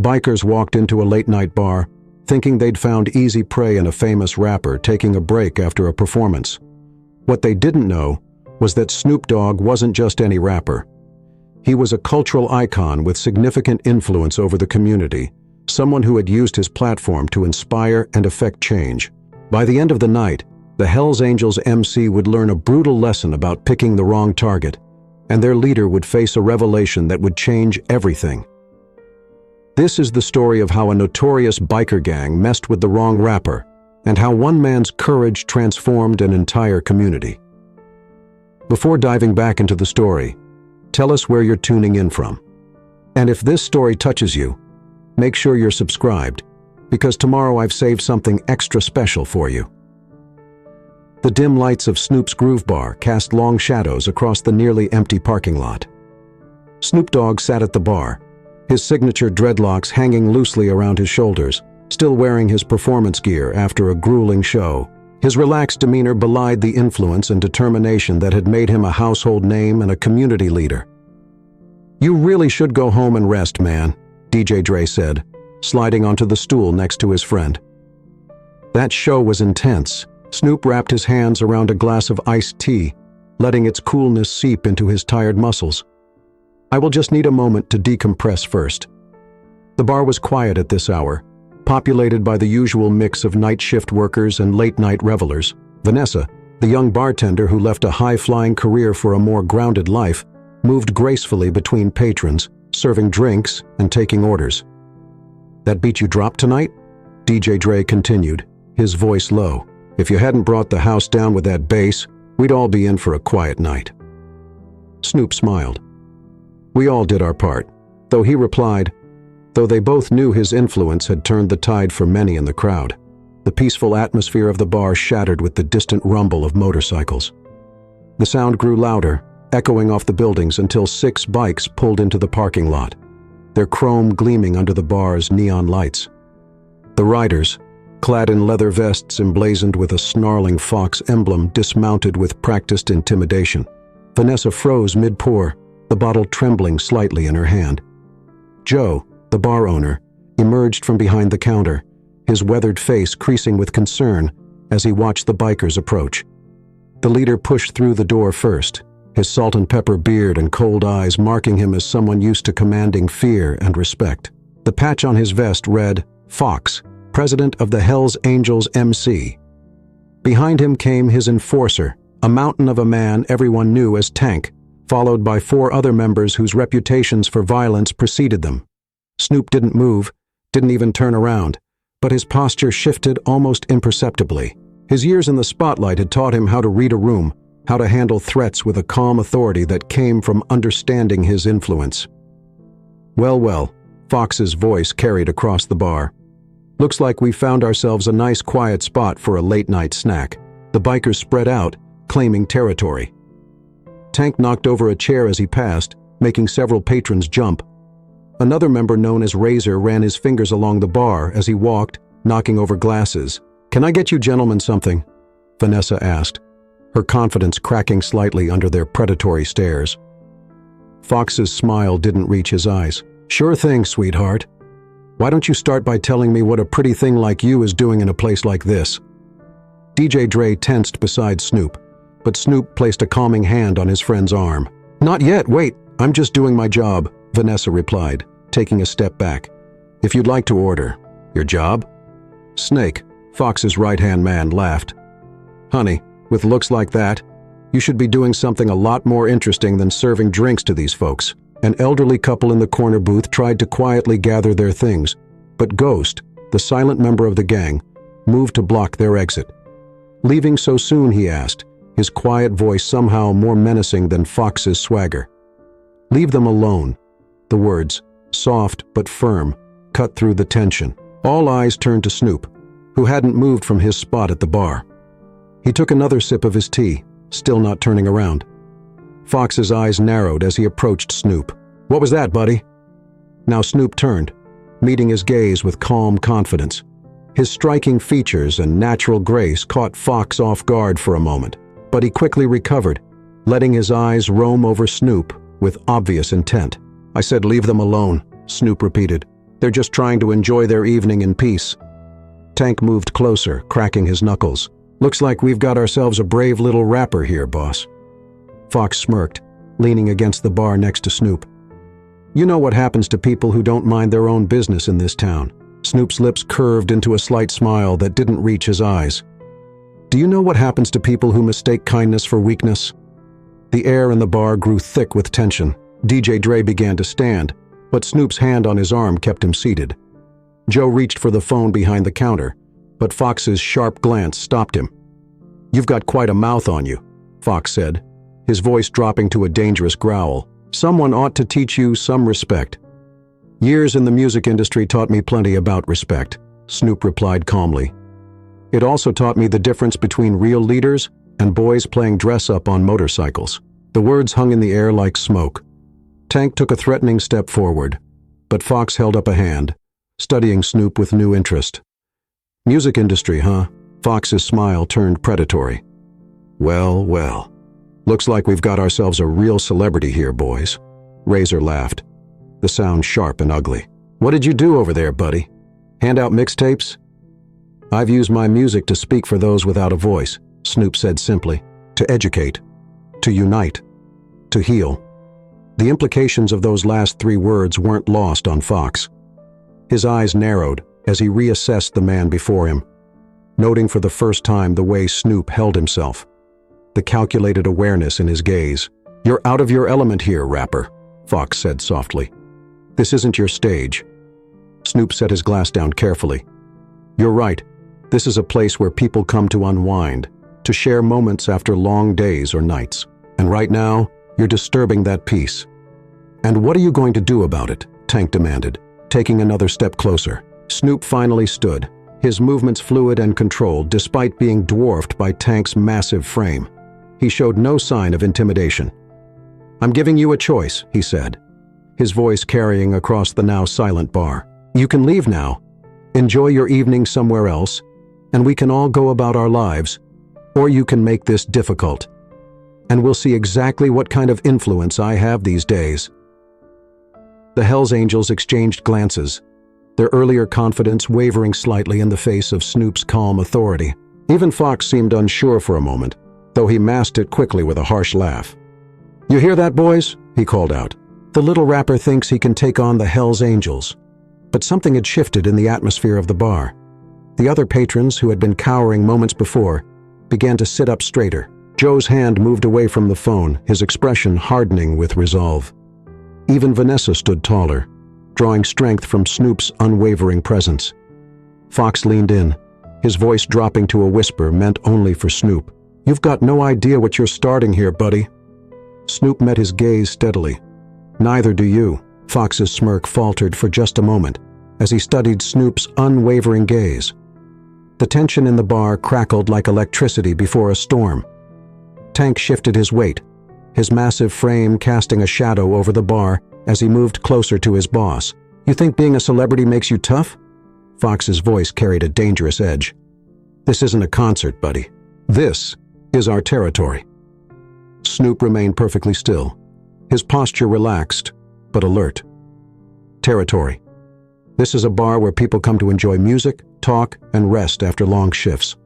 bikers walked into a late-night bar, thinking they'd found easy prey in a famous rapper taking a break after a performance. What they didn't know was that Snoop Dogg wasn't just any rapper. He was a cultural icon with significant influence over the community, someone who had used his platform to inspire and affect change. By the end of the night, the Hells Angels MC would learn a brutal lesson about picking the wrong target, and their leader would face a revelation that would change everything. This is the story of how a notorious biker gang messed with the wrong rapper, and how one man's courage transformed an entire community. Before diving back into the story, tell us where you're tuning in from. And if this story touches you, make sure you're subscribed, because tomorrow I've saved something extra special for you. The dim lights of Snoop's Groove Bar cast long shadows across the nearly empty parking lot. Snoop Dogg sat at the bar, his signature dreadlocks hanging loosely around his shoulders, still wearing his performance gear after a grueling show. His relaxed demeanor belied the influence and determination that had made him a household name and a community leader. "You really should go home and rest, man," DJ Dre said, sliding onto the stool next to his friend. That show was intense. Snoop wrapped his hands around a glass of iced tea, letting its coolness seep into his tired muscles. "I will just need a moment to decompress first." The bar was quiet at this hour, populated by the usual mix of night shift workers and late-night revelers. Vanessa, the young bartender who left a high-flying career for a more grounded life, moved gracefully between patrons, serving drinks and taking orders. "That beat you dropped tonight?" DJ Dre continued, his voice low. "If you hadn't brought the house down with that bass, we'd all be in for a quiet night." Snoop smiled. "We all did our part," though he replied, though they both knew his influence had turned the tide for many in the crowd. The peaceful atmosphere of the bar shattered with the distant rumble of motorcycles. The sound grew louder, echoing off the buildings until 6 bikes pulled into the parking lot, their chrome gleaming under the bar's neon lights. The riders, clad in leather vests emblazoned with a snarling fox emblem, dismounted with practiced intimidation. Vanessa froze mid-pour, the bottle trembling slightly in her hand. Joe, the bar owner, emerged from behind the counter, his weathered face creasing with concern as he watched the bikers approach. The leader pushed through the door first, his salt and pepper beard and cold eyes marking him as someone used to commanding fear and respect. The patch on his vest read, "Fox, President of the Hells Angels MC." Behind him came his enforcer, a mountain of a man everyone knew as Tank, followed by 4 other members whose reputations for violence preceded them. Snoop didn't move, didn't even turn around, but his posture shifted almost imperceptibly. His years in the spotlight had taught him how to read a room, how to handle threats with a calm authority that came from understanding his influence. Well, Fox's voice carried across the bar. "Looks like we found ourselves a nice quiet spot for a late-night snack." The bikers spread out, claiming territory. Tank knocked over a chair as he passed, making several patrons jump. Another member known as Razor ran his fingers along the bar as he walked, knocking over glasses. "Can I get you gentlemen something?" Vanessa asked, her confidence cracking slightly under their predatory stares. Fox's smile didn't reach his eyes. "Sure thing, sweetheart. Why don't you start by telling me what a pretty thing like you is doing in a place like this?" DJ Dre tensed beside Snoop, but Snoop placed a calming hand on his friend's arm. "Not yet, wait, I'm just doing my job," Vanessa replied, taking a step back. "If you'd like to order." "Your job?" Snake, Fox's right-hand man, laughed. "Honey, with looks like that, you should be doing something a lot more interesting than serving drinks to these folks." An elderly couple in the corner booth tried to quietly gather their things, but Ghost, the silent member of the gang, moved to block their exit. "Leaving so soon?" he asked, his quiet voice somehow more menacing than Fox's swagger. "Leave them alone." The words, soft but firm, cut through the tension. All eyes turned to Snoop, who hadn't moved from his spot at the bar. He took another sip of his tea, still not turning around. Fox's eyes narrowed as he approached Snoop. "What was that, buddy?" Now Snoop turned, meeting his gaze with calm confidence. His striking features and natural grace caught Fox off guard for a moment, but he quickly recovered, letting his eyes roam over Snoop with obvious intent. "I said leave them alone," Snoop repeated, They're just trying to enjoy their evening in peace." Tank moved closer, cracking his knuckles. "Looks like we've got ourselves a brave little rapper here, boss." Fox smirked, leaning against the bar next to Snoop. "You know what happens to people who don't mind their own business in this town." Snoop's lips curved into a slight smile that didn't reach his eyes. "Do you know what happens to people who mistake kindness for weakness?" The air in the bar grew thick with tension. DJ Dre began to stand, but Snoop's hand on his arm kept him seated. Joe reached for the phone behind the counter, but Fox's sharp glance stopped him. "You've got quite a mouth on you," Fox said, his voice dropping to a dangerous growl. "Someone ought to teach you some respect." "Years in the music industry taught me plenty about respect," Snoop replied calmly. "It also taught me the difference between real leaders and boys playing dress-up on motorcycles." The words hung in the air like smoke. Tank took a threatening step forward, but Fox held up a hand, studying Snoop with new interest. "Music industry, huh?" Fox's smile turned predatory. "Well, well. Looks like we've got ourselves a real celebrity here, boys." Razor laughed, the sound sharp and ugly. "What did you do over there, buddy? Hand out mixtapes?" "I've used my music to speak for those without a voice," Snoop said simply. "To educate, to unite, to heal." The implications of those last 3 words weren't lost on Fox. His eyes narrowed as he reassessed the man before him, noting for the first time the way Snoop held himself, the calculated awareness in his gaze. "You're out of your element here, rapper," Fox said softly. "This isn't your stage." Snoop set his glass down carefully. "You're right. This is a place where people come to unwind, to share moments after long days or nights. And right now, you're disturbing that peace." "And what are you going to do about it?" Tank demanded, taking another step closer. Snoop finally stood, his movements fluid and controlled despite being dwarfed by Tank's massive frame. He showed no sign of intimidation. "I'm giving you a choice," he said, his voice carrying across the now silent bar. "You can leave now, enjoy your evening somewhere else, and we can all go about our lives, or you can make this difficult. And we'll see exactly what kind of influence I have these days." The Hells Angels exchanged glances, their earlier confidence wavering slightly in the face of Snoop's calm authority. Even Fox seemed unsure for a moment, though he masked it quickly with a harsh laugh. "You hear that, boys?" he called out. "The little rapper thinks he can take on the Hells Angels." But something had shifted in the atmosphere of the bar. The other patrons, who had been cowering moments before, began to sit up straighter. Joe's hand moved away from the phone, his expression hardening with resolve. Even Vanessa stood taller, drawing strength from Snoop's unwavering presence. Fox leaned in, his voice dropping to a whisper meant only for Snoop. "You've got no idea what you're starting here, buddy." Snoop met his gaze steadily. "Neither do you." Fox's smirk faltered for just a moment as he studied Snoop's unwavering gaze. The tension in the bar crackled like electricity before a storm. Tank shifted his weight, his massive frame casting a shadow over the bar as he moved closer to his boss. "You think being a celebrity makes you tough?" Fox's voice carried a dangerous edge. "This isn't a concert, buddy. This is our territory." Snoop remained perfectly still, his posture relaxed, but alert. Territory. This is a bar where people come to enjoy music, talk, and rest after long shifts.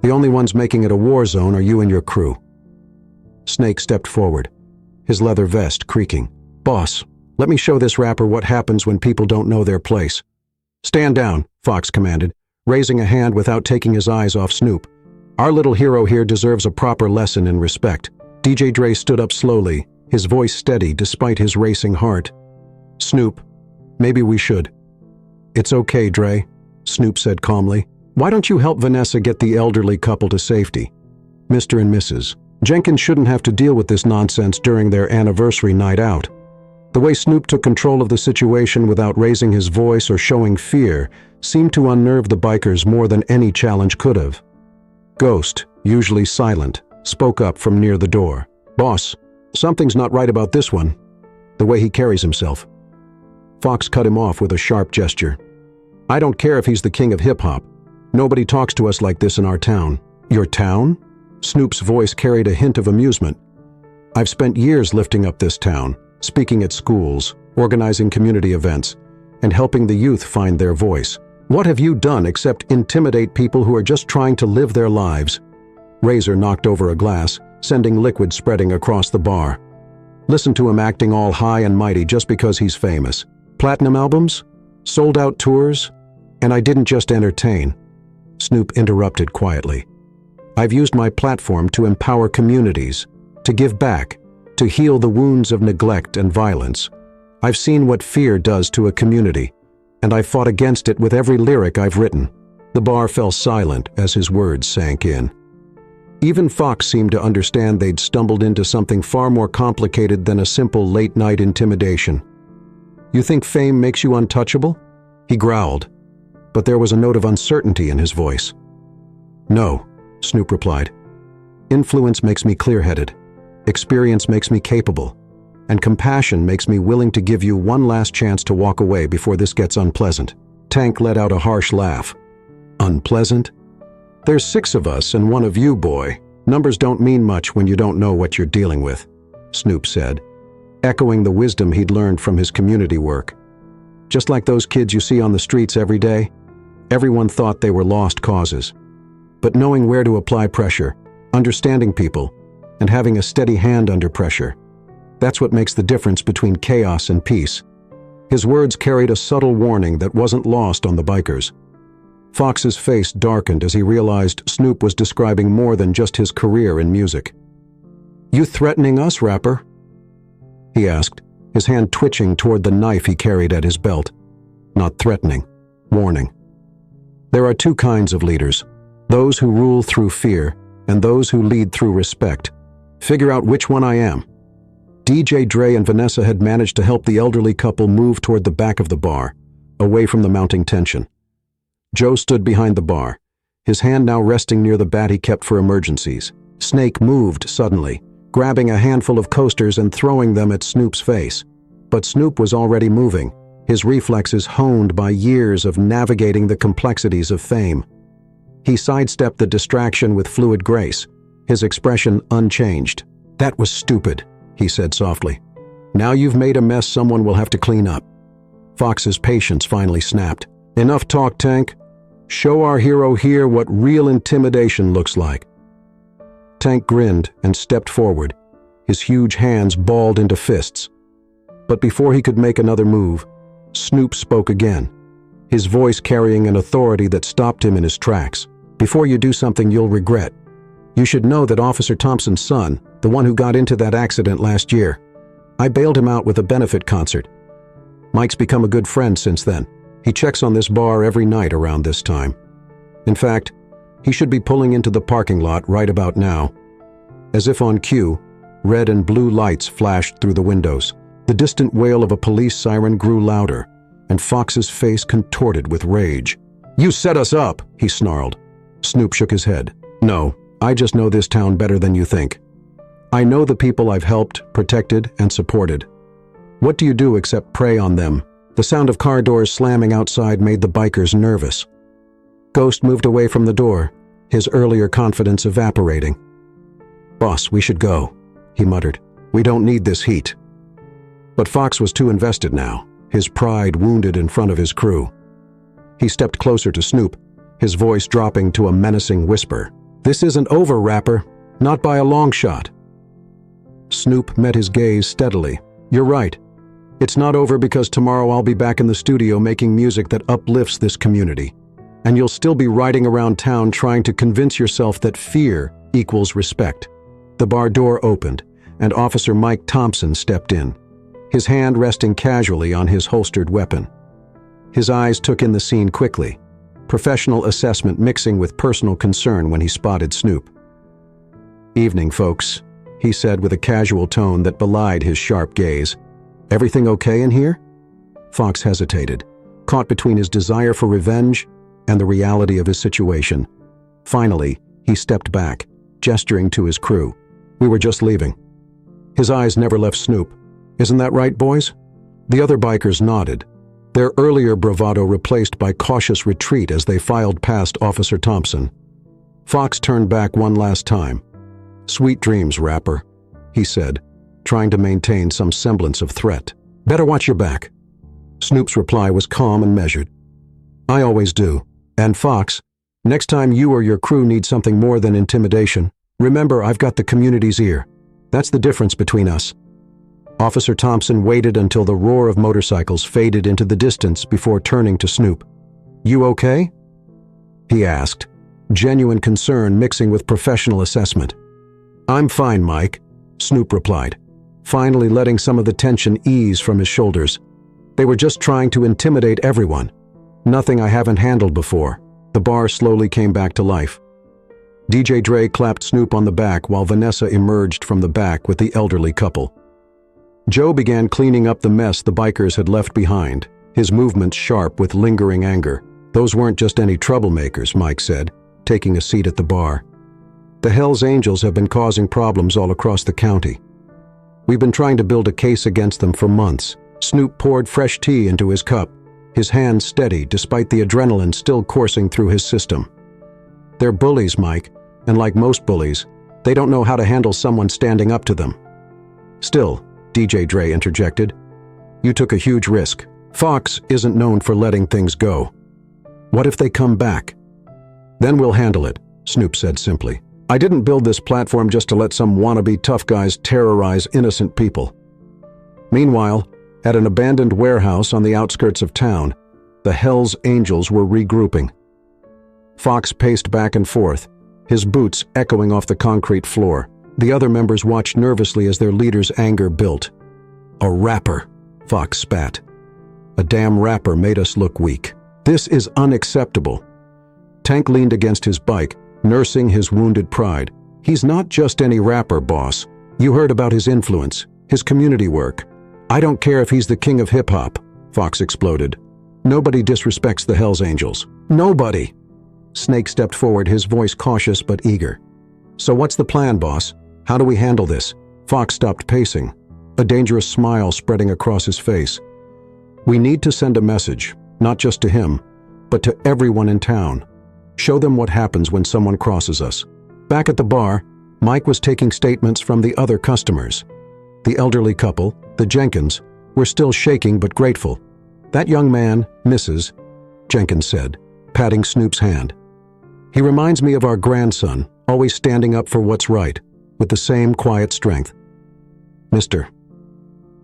The only ones making it a war zone are you and your crew. Snake stepped forward, his leather vest creaking. "Boss, let me show this rapper what happens when people don't know their place." "Stand down," Fox commanded, raising a hand without taking his eyes off Snoop. "Our little hero here deserves a proper lesson in respect." DJ Dre stood up slowly, his voice steady despite his racing heart. "Snoop, maybe we should." "It's okay, Dre," Snoop said calmly. "Why don't you help Vanessa get the elderly couple to safety? Mr. and Mrs. Jenkins shouldn't have to deal with this nonsense during their anniversary night out." The way Snoop took control of the situation without raising his voice or showing fear seemed to unnerve the bikers more than any challenge could have. Ghost, usually silent, spoke up from near the door. "Boss, something's not right about this one. The way he carries himself." Fox cut him off with a sharp gesture. "I don't care if he's the king of hip-hop. Nobody talks to us like this in our town." "Your town?" Snoop's voice carried a hint of amusement. "I've spent years lifting up this town, speaking at schools, organizing community events, and helping the youth find their voice. What have you done except intimidate people who are just trying to live their lives? Razor knocked over a glass, sending liquid spreading across the bar. Listen to him acting all high and mighty just because he's famous. Platinum albums? Sold-out tours? And I didn't just entertain. Snoop interrupted quietly. I've used my platform to empower communities, to give back, to heal the wounds of neglect and violence. I've seen what fear does to a community, and I've fought against it with every lyric I've written. The bar fell silent as his words sank in. Even Fox seemed to understand they'd stumbled into something far more complicated than a simple late-night intimidation. You think fame makes you untouchable? He growled, but there was a note of uncertainty in his voice. No, Snoop replied. Influence makes me clear-headed. Experience makes me capable. And compassion makes me willing to give you one last chance to walk away before this gets unpleasant. Tank let out a harsh laugh. Unpleasant? There's 6 of us and 1 of you, boy. Numbers don't mean much when you don't know what you're dealing with, Snoop said, echoing the wisdom he'd learned from his community work. Just like those kids you see on the streets every day, everyone thought they were lost causes. But knowing where to apply pressure, understanding people, and having a steady hand under pressure, that's what makes the difference between chaos and peace. His words carried a subtle warning that wasn't lost on the bikers. Fox's face darkened as he realized Snoop was describing more than just his career in music. You threatening us, rapper? He asked, his hand twitching toward the knife he carried at his belt. Not threatening, warning. There are 2 kinds of leaders, those who rule through fear and those who lead through respect. Figure out which one I am. DJ Dre and Vanessa had managed to help the elderly couple move toward the back of the bar, away from the mounting tension. Joe stood behind the bar, his hand now resting near the bat he kept for emergencies. Snake moved suddenly, grabbing a handful of coasters and throwing them at Snoop's face. But Snoop was already moving, his reflexes honed by years of navigating the complexities of fame. He sidestepped the distraction with fluid grace, his expression unchanged. That was stupid, he said softly. Now you've made a mess someone will have to clean up. Fox's patience finally snapped. Enough talk, Tank. Show our hero here what real intimidation looks like. Tank grinned and stepped forward, his huge hands balled into fists. But before he could make another move, Snoop spoke again, his voice carrying an authority that stopped him in his tracks. Before you do something you'll regret, you should know that Officer Thompson's son, the one who got into that accident last year, I bailed him out with a benefit concert. Mike's become a good friend since then. He checks on this bar every night around this time. In fact, he should be pulling into the parking lot right about now. As if on cue, red and blue lights flashed through the windows. The distant wail of a police siren grew louder, and Fox's face contorted with rage. You set us up, he snarled. Snoop shook his head. No, I just know this town better than you think. I know the people I've helped, protected, and supported. What do you do except prey on them? The sound of car doors slamming outside made the bikers nervous. Ghost moved away from the door, his earlier confidence evaporating. Boss, we should go, he muttered. We don't need this heat. But Fox was too invested now, his pride wounded in front of his crew. He stepped closer to Snoop, his voice dropping to a menacing whisper. This isn't over, rapper. Not by a long shot. Snoop met his gaze steadily. You're right. It's not over because tomorrow I'll be back in the studio making music that uplifts this community. And you'll still be riding around town trying to convince yourself that fear equals respect. The bar door opened, and Officer Mike Thompson stepped in, his hand resting casually on his holstered weapon. His eyes took in the scene quickly, professional assessment mixing with personal concern when he spotted Snoop. Evening, folks, he said with a casual tone that belied his sharp gaze. Everything okay in here? Fox hesitated, caught between his desire for revenge and the reality of his situation. Finally, he stepped back, gesturing to his crew. We were just leaving. His eyes never left Snoop. Isn't that right, boys? The other bikers nodded, their earlier bravado replaced by cautious retreat as they filed past Officer Thompson. Fox turned back one last time. Sweet dreams, rapper, he said, trying to maintain some semblance of threat. Better watch your back. Snoop's reply was calm and measured. I always do. And Fox, next time you or your crew need something more than intimidation, remember I've got the community's ear. That's the difference between us. Officer Thompson waited until the roar of motorcycles faded into the distance before turning to Snoop. You okay? He asked, genuine concern mixing with professional assessment. I'm fine, Mike, Snoop replied, finally letting some of the tension ease from his shoulders. They were just trying to intimidate everyone. Nothing I haven't handled before. The bar slowly came back to life. DJ Dre clapped Snoop on the back while Vanessa emerged from the back with the elderly couple. Joe began cleaning up the mess the bikers had left behind, his movements sharp with lingering anger. Those weren't just any troublemakers, Mike said, taking a seat at the bar. The Hells Angels have been causing problems all across the county. We've been trying to build a case against them for months. Snoop poured fresh tea into his cup, his hand steady despite the adrenaline still coursing through his system. They're bullies, Mike, and like most bullies, they don't know how to handle someone standing up to them. Still, DJ Dre interjected, you took a huge risk. Fox isn't known for letting things go. What if they come back? Then we'll handle it, Snoop said simply. I didn't build this platform just to let some wannabe tough guys terrorize innocent people. Meanwhile, at an abandoned warehouse on the outskirts of town, the Hells Angels were regrouping. Fox paced back and forth, his boots echoing off the concrete floor. The other members watched nervously as their leader's anger built. A rapper, Fox spat. A damn rapper made us look weak. This is unacceptable. Tank leaned against his bike, nursing his wounded pride. He's not just any rapper, boss. You heard about his influence, his community work. I don't care if he's the king of hip-hop, Fox exploded. Nobody disrespects the Hells Angels. Nobody! Snake stepped forward, his voice cautious but eager. So what's the plan, boss? How do we handle this? Fox stopped pacing, a dangerous smile spreading across his face. We need to send a message, not just to him, but to everyone in town. Show them what happens when someone crosses us. Back at the bar, Mike was taking statements from the other customers. The elderly couple, the Jenkins, were still shaking but grateful. That young man, Mrs., Jenkins said, patting Snoop's hand. He reminds me of our grandson, always standing up for what's right, with the same quiet strength. Mr.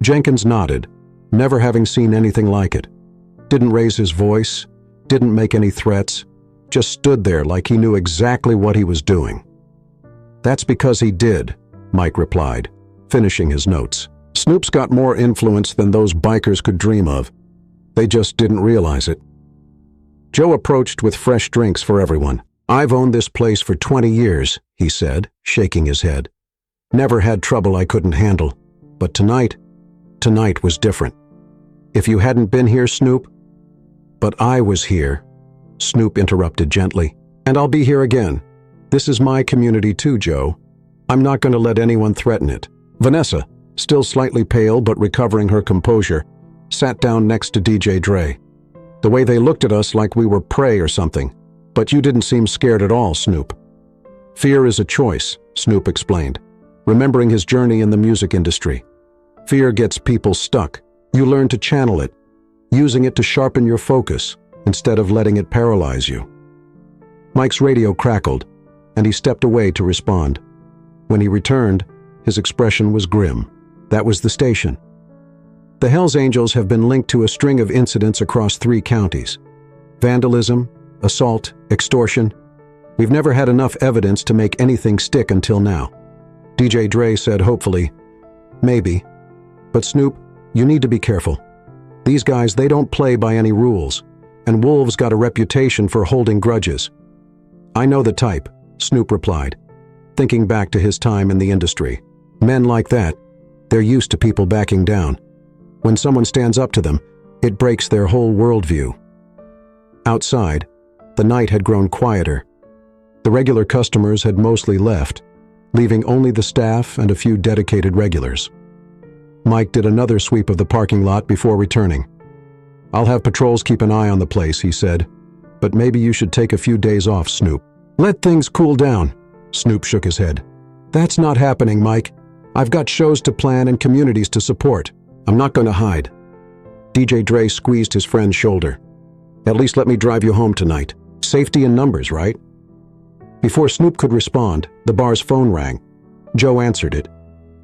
Jenkins nodded, never having seen anything like it. Didn't raise his voice, didn't make any threats, just stood there like he knew exactly what he was doing. That's because he did, Mike replied, finishing his notes. Snoop's got more influence than those bikers could dream of. They just didn't realize it. Joe approached with fresh drinks for everyone. I've owned this place for 20 years, he said, shaking his head. Never had trouble I couldn't handle. But tonight was different. If you hadn't been here, Snoop. But I was here, Snoop interrupted gently. And I'll be here again. This is my community too, Joe. I'm not going to let anyone threaten it. Vanessa, still slightly pale but recovering her composure, sat down next to DJ Dre. The way they looked at us like we were prey or something. But you didn't seem scared at all, Snoop. Fear is a choice, Snoop explained, remembering his journey in the music industry. Fear gets people stuck. You learn to channel it, using it to sharpen your focus instead of letting it paralyze you. Mike's radio crackled, and he stepped away to respond. When he returned, his expression was grim. That was the station. The Hells Angels have been linked to a string of incidents across 3 counties. Vandalism, assault, extortion. We've never had enough evidence to make anything stick until now. DJ Dre said hopefully, maybe. But Snoop, you need to be careful. These guys, they don't play by any rules, and Wolf's got a reputation for holding grudges. I know the type, Snoop replied, thinking back to his time in the industry. Men like that, they're used to people backing down. When someone stands up to them, it breaks their whole worldview. Outside, the night had grown quieter. The regular customers had mostly left, leaving only the staff and a few dedicated regulars. Mike did another sweep of the parking lot before returning. I'll have patrols keep an eye on the place, he said, but maybe you should take a few days off, Snoop. Let things cool down, Snoop shook his head. That's not happening, Mike. I've got shows to plan and communities to support. I'm not going to hide. DJ Dre squeezed his friend's shoulder. At least let me drive you home tonight. Safety in numbers, right? Before Snoop could respond, the bar's phone rang. Joe answered it,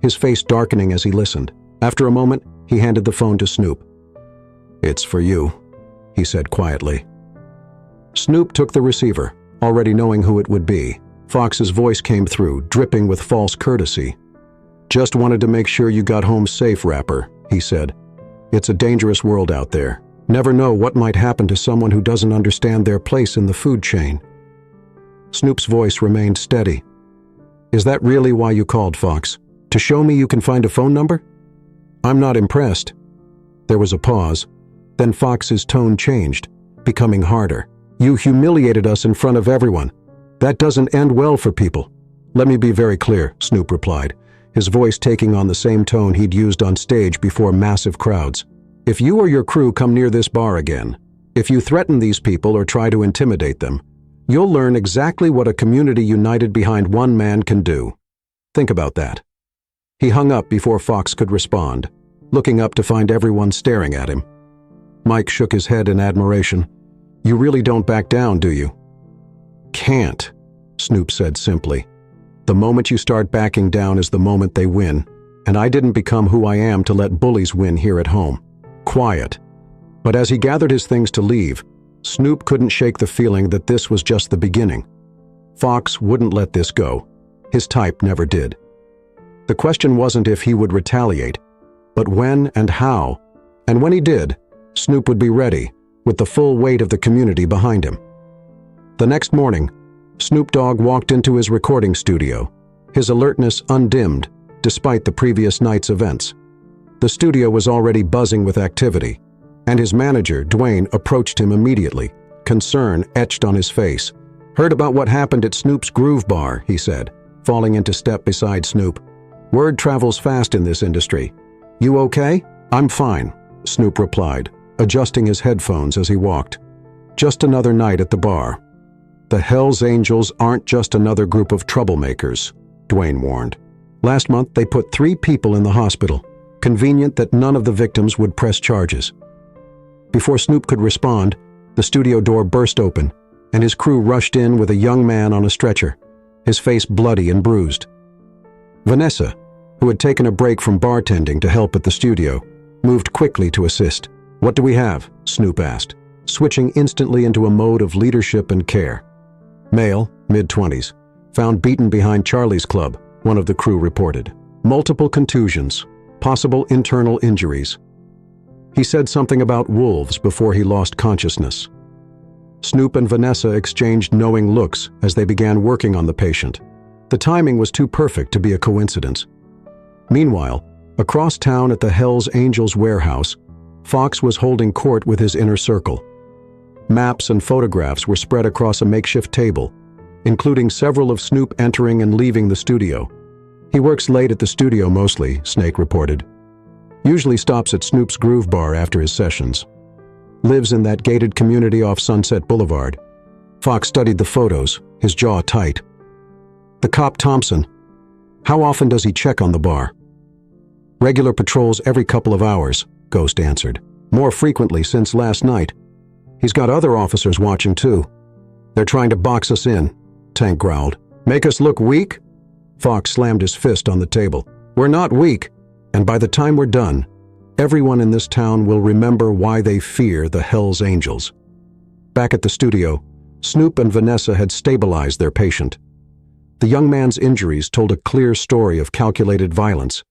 his face darkening as he listened. After a moment, he handed the phone to Snoop. "It's for you," he said quietly. Snoop took the receiver, already knowing who it would be. Fox's voice came through, dripping with false courtesy. "Just wanted to make sure you got home safe, rapper," he said. "It's a dangerous world out there. Never know what might happen to someone who doesn't understand their place in the food chain." Snoop's voice remained steady. "Is that really why you called, Fox? To show me you can find a phone number?" "I'm not impressed." There was a pause. Then Fox's tone changed, becoming harder. "You humiliated us in front of everyone. That doesn't end well for people." "Let me be very clear," Snoop replied, his voice taking on the same tone he'd used on stage before massive crowds. "If you or your crew come near this bar again, if you threaten these people or try to intimidate them, you'll learn exactly what a community united behind one man can do. Think about that." He hung up before Fox could respond, looking up to find everyone staring at him. Mike shook his head in admiration. "You really don't back down, do you?" "Can't," Snoop said simply. "The moment you start backing down is the moment they win, and I didn't become who I am to let bullies win here at home." Quiet. But as he gathered his things to leave, Snoop couldn't shake the feeling that this was just the beginning. Fox wouldn't let this go. His type never did. The question wasn't if he would retaliate, but when and how. And when he did, Snoop would be ready, with the full weight of the community behind him. The next morning, Snoop Dogg walked into his recording studio, his alertness undimmed despite the previous night's events. The studio was already buzzing with activity, and his manager, Dwayne, approached him immediately, concern etched on his face. "Heard about what happened at Snoop's Groove Bar," he said, falling into step beside Snoop. "Word travels fast in this industry. You okay?" "I'm fine," Snoop replied, adjusting his headphones as he walked. "Just another night at the bar." "The Hells Angels aren't just another group of troublemakers," Dwayne warned. "Last month they put 3 people in the hospital. Convenient that none of the victims would press charges." Before Snoop could respond, the studio door burst open, and his crew rushed in with a young man on a stretcher, his face bloody and bruised. Vanessa, who had taken a break from bartending to help at the studio, moved quickly to assist. "What do we have?" Snoop asked, switching instantly into a mode of leadership and care. "Male, mid-20s, found beaten behind Charlie's Club," one of the crew reported. "Multiple contusions, possible internal injuries." He said something about wolves before he lost consciousness. Snoop and Vanessa exchanged knowing looks as they began working on the patient. The timing was too perfect to be a coincidence. Meanwhile, across town at the Hells Angels warehouse, Fox was holding court with his inner circle. Maps and photographs were spread across a makeshift table, including several of Snoop entering and leaving the studio. "He works late at the studio mostly," Snake reported. "Usually stops at Snoop's Groove Bar after his sessions. Lives in that gated community off Sunset Boulevard." Fox studied the photos, his jaw tight. "The cop Thompson. How often does he check on the bar?" "Regular patrols every couple of hours," Ghost answered. "More frequently since last night. He's got other officers watching too." "They're trying to box us in," Tank growled. "Make us look weak?" Fox slammed his fist on the table. "We're not weak, and by the time we're done, everyone in this town will remember why they fear the Hells Angels." Back at the studio, Snoop and Vanessa had stabilized their patient. The young man's injuries told a clear story of calculated violence,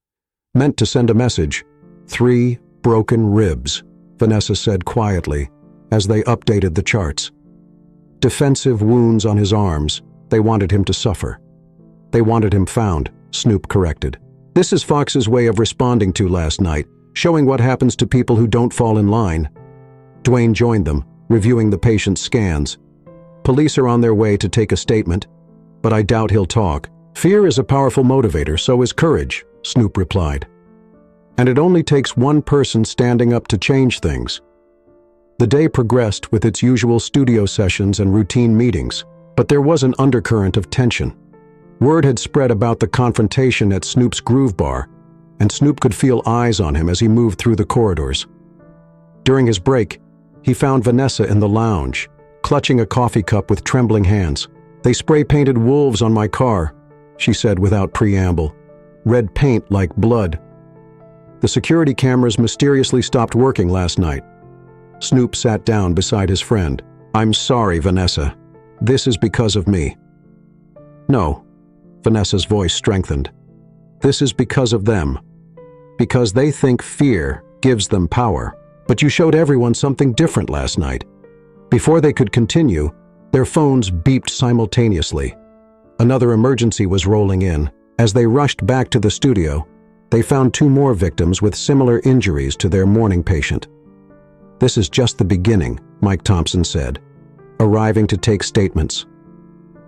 meant to send a message. 3 broken ribs, Vanessa said quietly, as they updated the charts. Defensive wounds on his arms, they wanted him to suffer. "They wanted him found," Snoop corrected. "This is Fox's way of responding to last night, showing what happens to people who don't fall in line." Dwayne joined them, reviewing the patient's scans. "Police are on their way to take a statement, but I doubt he'll talk." "Fear is a powerful motivator, so is courage," Snoop replied. "And it only takes one person standing up to change things." The day progressed with its usual studio sessions and routine meetings, but there was an undercurrent of tension. Word had spread about the confrontation at Snoop's Groove Bar, and Snoop could feel eyes on him as he moved through the corridors. During his break, he found Vanessa in the lounge, clutching a coffee cup with trembling hands. "They spray-painted wolves on my car," she said without preamble. "Red paint like blood." The security cameras mysteriously stopped working last night. Snoop sat down beside his friend. "I'm sorry, Vanessa. This is because of me." "No," Vanessa's voice strengthened. "This is because of them. Because they think fear gives them power. But you showed everyone something different last night." Before they could continue, their phones beeped simultaneously. Another emergency was rolling in. As they rushed back to the studio, they found 2 more victims with similar injuries to their morning patient. "This is just the beginning," Mike Thompson said, arriving to take statements.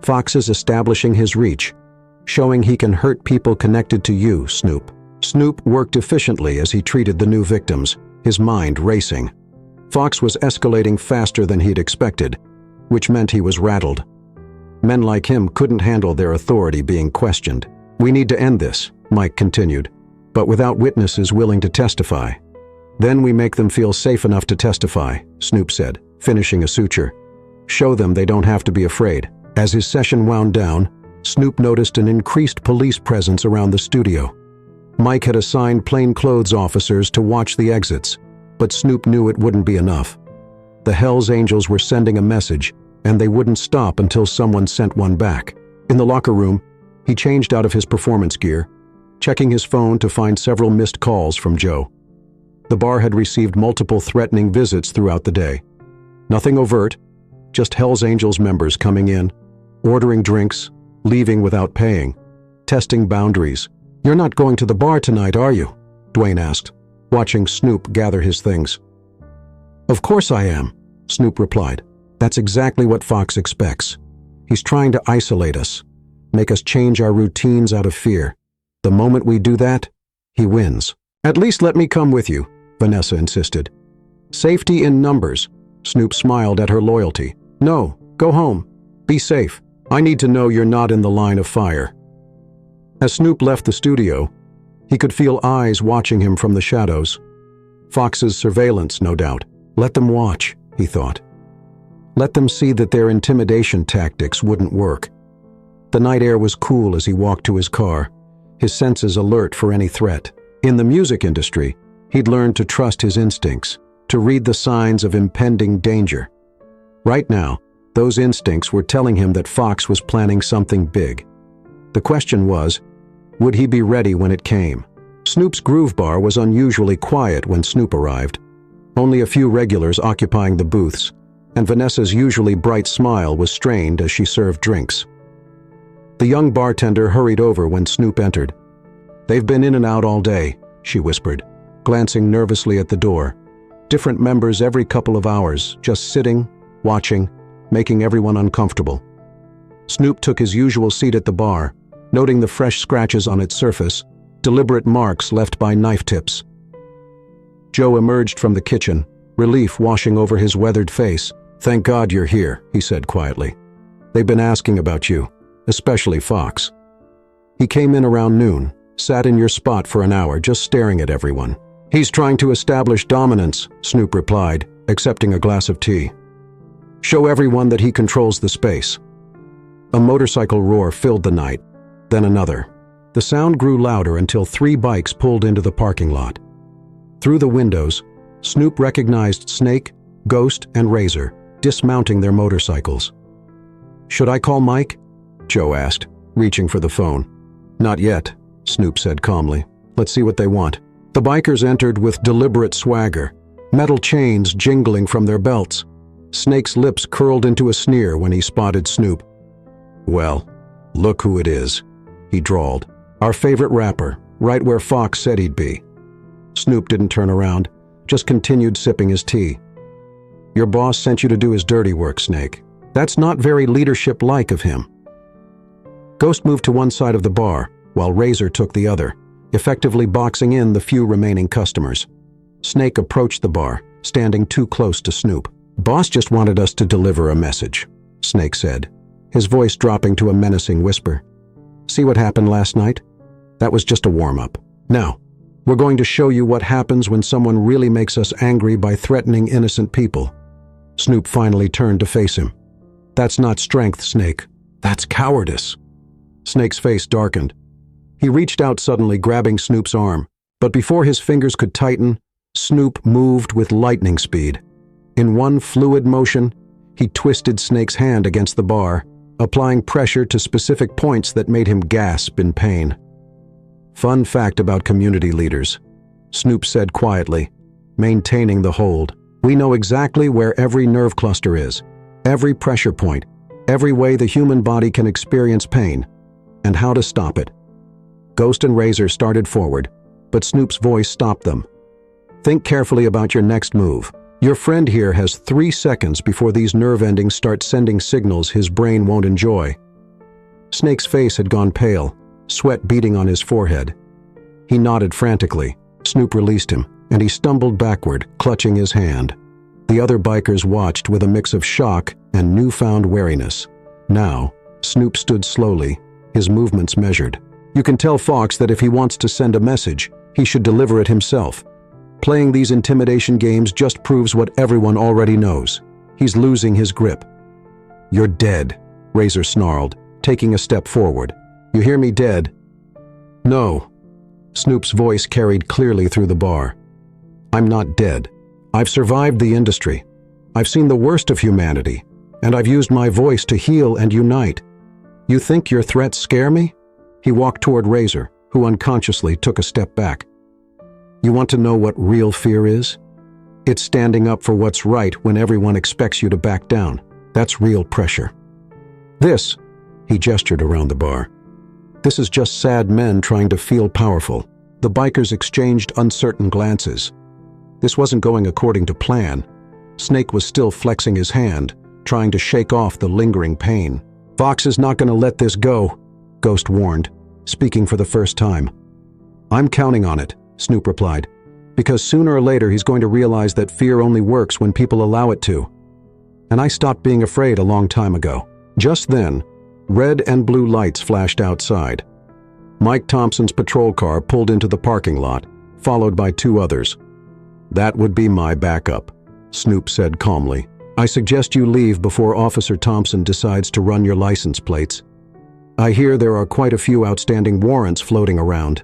"Fox is establishing his reach, showing he can hurt people connected to you, Snoop." Snoop worked efficiently as he treated the new victims, his mind racing. Fox was escalating faster than he'd expected, which meant he was rattled. Men like him couldn't handle their authority being questioned. "We need to end this," Mike continued, "but without witnesses willing to testify. Then we make them feel safe enough to testify," Snoop said, finishing a suture. "Show them they don't have to be afraid." As his session wound down, Snoop noticed an increased police presence around the studio. Mike had assigned plainclothes officers to watch the exits, but Snoop knew it wouldn't be enough. The Hells Angels were sending a message, and they wouldn't stop until someone sent one back. In the locker room, he changed out of his performance gear, checking his phone to find several missed calls from Joe. The bar had received multiple threatening visits throughout the day. Nothing overt, just Hells Angels members coming in, ordering drinks, leaving without paying, testing boundaries. "You're not going to the bar tonight, are you?" Dwayne asked, watching Snoop gather his things. "Of course I am," Snoop replied. "That's exactly what Fox expects. He's trying to isolate us, make us change our routines out of fear. The moment we do that, he wins." "At least let me come with you," Vanessa insisted. "Safety in numbers." Snoop smiled at her loyalty. "No, go home. Be safe. I need to know you're not in the line of fire." As Snoop left the studio, he could feel eyes watching him from the shadows. Fox's surveillance, no doubt. Let them watch, he thought. Let them see that their intimidation tactics wouldn't work. The night air was cool as he walked to his car, his senses alert for any threat. In the music industry, he'd learned to trust his instincts, to read the signs of impending danger. Right now, those instincts were telling him that Fox was planning something big. The question was, would he be ready when it came? Snoop's Groove Bar was unusually quiet when Snoop arrived. Only a few regulars occupying the booths, and Vanessa's usually bright smile was strained as she served drinks. The young bartender hurried over when Snoop entered. "They've been in and out all day," she whispered, glancing nervously at the door. "Different members every couple of hours, just sitting, watching, making everyone uncomfortable." Snoop took his usual seat at the bar, noting the fresh scratches on its surface, deliberate marks left by knife tips. Joe emerged from the kitchen, relief washing over his weathered face. "Thank God you're here," he said quietly. "They've been asking about you, especially Fox." He came in around noon, sat in your spot for an hour just staring at everyone. "He's trying to establish dominance," Snoop replied, accepting a glass of tea. "Show everyone that he controls the space." A motorcycle roar filled the night, then another. The sound grew louder until 3 bikes pulled into the parking lot. Through the windows, Snoop recognized Snake, Ghost, and Razor, dismounting their motorcycles. "Should I call Mike?" Joe asked, reaching for the phone. "Not yet," Snoop said calmly. "Let's see what they want." The bikers entered with deliberate swagger, metal chains jingling from their belts. Snake's lips curled into a sneer when he spotted Snoop. "Well, look who it is," he drawled. "Our favorite rapper, right where Fox said he'd be." Snoop didn't turn around, just continued sipping his tea. "Your boss sent you to do his dirty work, Snake. That's not very leadership-like of him." Ghost moved to one side of the bar, while Razor took the other, effectively boxing in the few remaining customers. Snake approached the bar, standing too close to Snoop. "Boss just wanted us to deliver a message," Snake said, his voice dropping to a menacing whisper. "See what happened last night? That was just a warm-up. Now, We're going to show you what happens when someone really makes us angry by threatening innocent people." Snoop finally turned to face him. "That's not strength, Snake. That's cowardice." Snake's face darkened. He reached out suddenly, grabbing Snoop's arm. But before his fingers could tighten, Snoop moved with lightning speed. In one fluid motion, he twisted Snake's hand against the bar, applying pressure to specific points that made him gasp in pain. "Fun fact about community leaders," Snoop said quietly, maintaining the hold. "We know exactly where every nerve cluster is, every pressure point, every way the human body can experience pain, and how to stop it." Ghost and Razor started forward, but Snoop's voice stopped them. "Think carefully about your next move. Your friend here has 3 seconds before these nerve endings start sending signals his brain won't enjoy." Snake's face had gone pale, sweat beading on his forehead. He nodded frantically. Snoop released him, and he stumbled backward, clutching his hand. The other bikers watched with a mix of shock and newfound wariness. Now, Snoop stood slowly, his movements measured. You can tell Fox that if he wants to send a message, he should deliver it himself. Playing these intimidation games just proves what everyone already knows. He's losing his grip. "You're dead," Razor snarled, taking a step forward. "You hear me, dead?" "No." Snoop's voice carried clearly through the bar. "I'm not dead. I've survived the industry. I've seen the worst of humanity, and I've used my voice to heal and unite. You think your threats scare me?" He walked toward Razor, who unconsciously took a step back. "You want to know what real fear is? It's standing up for what's right when everyone expects you to back down. That's real pressure. This," he gestured around the bar, "this is just sad men trying to feel powerful." The bikers exchanged uncertain glances. This wasn't going according to plan. Snake was still flexing his hand, trying to shake off the lingering pain. "Fox is not going to let this go," Ghost warned, speaking for the first time. "I'm counting on it," Snoop replied, "because sooner or later he's going to realize that fear only works when people allow it to. And I stopped being afraid a long time ago." Just then, red and blue lights flashed outside. Mike Thompson's patrol car pulled into the parking lot, followed by 2 others. "That would be my backup," Snoop said calmly. "I suggest you leave before Officer Thompson decides to run your license plates. I hear there are quite a few outstanding warrants floating around."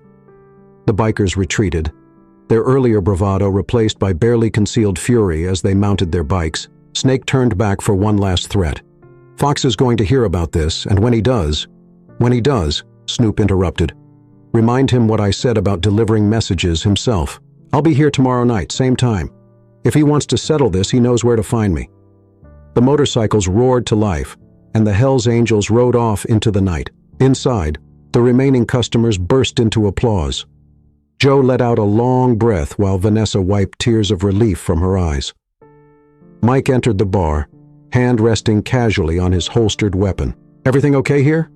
The bikers retreated, their earlier bravado replaced by barely concealed fury as they mounted their bikes. Snake turned back for one last threat. "Fox is going to hear about this, and when he does, Snoop interrupted. "Remind him what I said about delivering messages himself. I'll be here tomorrow night, same time. If he wants to settle this, he knows where to find me." The motorcycles roared to life, and the Hells Angels rode off into the night. Inside, the remaining customers burst into applause. Joe let out a long breath while Vanessa wiped tears of relief from her eyes. Mike entered the bar, hand resting casually on his holstered weapon. "Everything okay here?"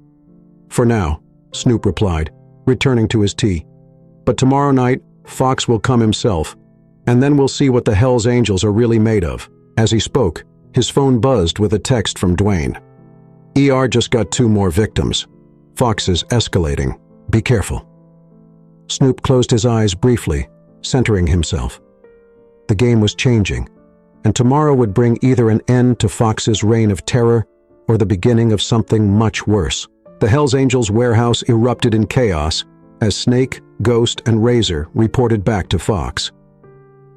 "For now," Snoop replied, returning to his tea. "But tomorrow night, Fox will come himself, and then we'll see what the Hells Angels are really made of." As he spoke, his phone buzzed with a text from Dwayne. "ER just got 2 more victims. Fox is escalating. Be careful." Snoop closed his eyes briefly, centering himself. The game was changing, and tomorrow would bring either an end to Fox's reign of terror or the beginning of something much worse. The Hells Angels warehouse erupted in chaos as Snake, Ghost, and Razor reported back to Fox.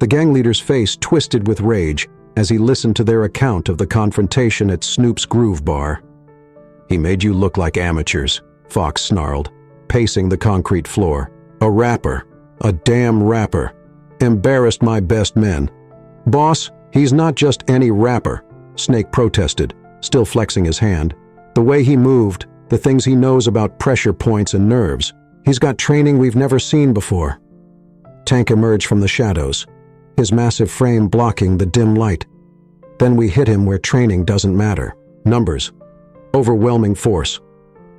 The gang leader's face twisted with rage as he listened to their account of the confrontation at Snoop's Groove Bar. "He made you look like amateurs," Fox snarled, pacing the concrete floor. "A rapper. A damn rapper. Embarrassed my best men." "Boss, he's not just any rapper," Snake protested, still flexing his hand. "The way he moved, the things he knows about pressure points and nerves. He's got training we've never seen before." Tank emerged from the shadows, his massive frame blocking the dim light. "Then we hit him where training doesn't matter. Numbers. Overwhelming force."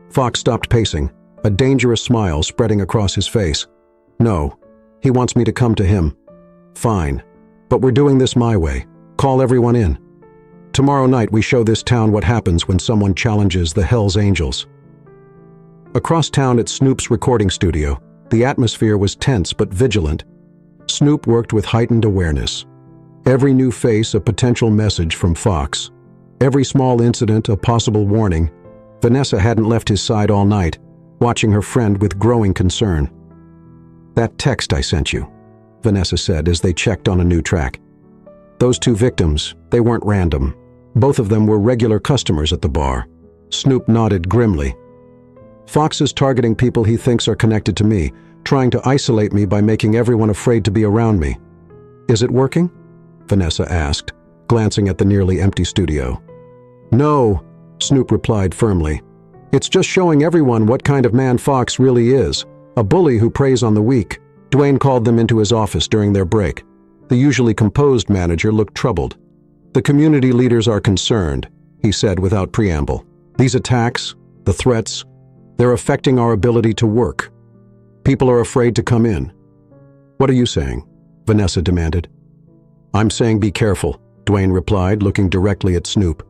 Fox stopped pacing, a dangerous smile spreading across his face. "No, he wants me to come to him." "Fine, but we're doing this my way. Call everyone in. Tomorrow night we show this town what happens when someone challenges the Hells Angels." Across town at Snoop's recording studio, The atmosphere was tense but vigilant. Snoop worked with heightened awareness. Every new face a potential message from Fox. Every small incident a possible warning. Vanessa hadn't left his side all night, watching her friend with growing concern. "That text I sent you," Vanessa said as they checked on a new track. "Those two victims, they weren't random. Both of them were regular customers at the bar." Snoop nodded grimly. "Fox is targeting people he thinks are connected to me, trying to isolate me by making everyone afraid to be around me." "Is it working?" Vanessa asked, glancing at the nearly empty studio. "No," Snoop replied firmly. "It's just showing everyone what kind of man Fox really is, a bully who preys on the weak." Dwayne called them into his office during their break. The usually composed manager looked troubled. "The community leaders are concerned," he said without preamble. "These attacks, the threats, they're affecting our ability to work. People are afraid to come in." "What are you saying?" Vanessa demanded. "I'm saying be careful," Dwayne replied, looking directly at Snoop.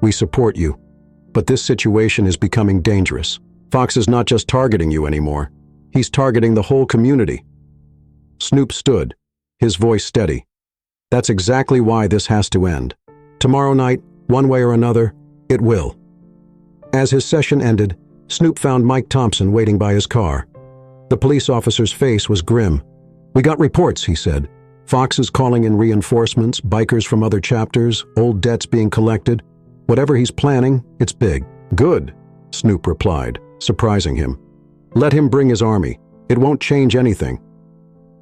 "We support you, but this situation is becoming dangerous. Fox is not just targeting you anymore. He's targeting the whole community." Snoop stood, his voice steady. "That's exactly why this has to end. Tomorrow night, one way or another, it will." As his session ended, Snoop found Mike Thompson waiting by his car. The police officer's face was grim. "We got reports," he said. "Fox is calling in reinforcements, bikers from other chapters, old debts being collected. Whatever he's planning, it's big." "Good," Snoop replied, surprising him. "Let him bring his army. It won't change anything."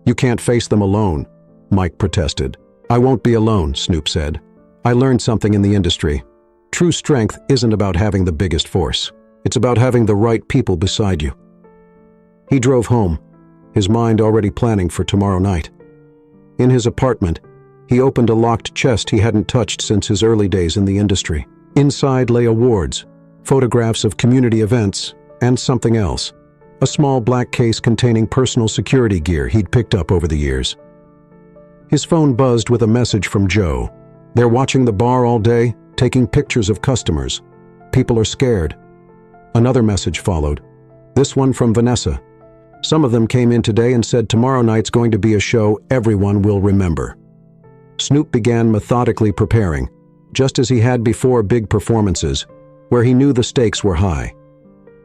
"You can't face them alone," Mike protested. "I won't be alone," Snoop said. "I learned something in the industry. True strength isn't about having the biggest force. It's about having the right people beside you." He drove home, his mind already planning for tomorrow night. In his apartment, he opened a locked chest he hadn't touched since his early days in the industry. Inside lay awards, photographs of community events, and something else. A small black case containing personal security gear he'd picked up over the years. His phone buzzed with a message from Joe. "They're watching the bar all day, taking pictures of customers. People are scared." Another message followed, this one from Vanessa. "Some of them came in today and said tomorrow night's going to be a show everyone will remember." Snoop began methodically preparing, just as he had before big performances, where he knew the stakes were high.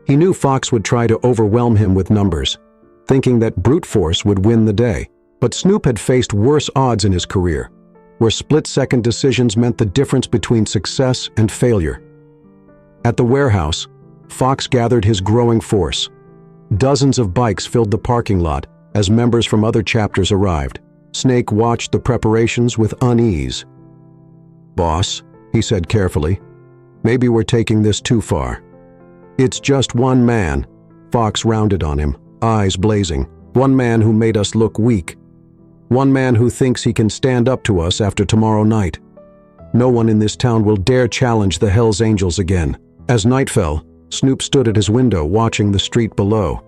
He knew Fox would try to overwhelm him with numbers, thinking that brute force would win the day. But Snoop had faced worse odds in his career, where split-second decisions meant the difference between success and failure. At the warehouse, Fox gathered his growing force. Dozens of bikes filled the parking lot as members from other chapters arrived. Snake watched the preparations with unease. "Boss," he said carefully, "maybe we're taking this too far." "It's just one man," Fox rounded on him, eyes blazing. "One man who made us look weak. One man who thinks he can stand up to us after tomorrow night. No one in this town will dare challenge the Hells Angels again." As night fell, Snoop stood at his window watching the street below.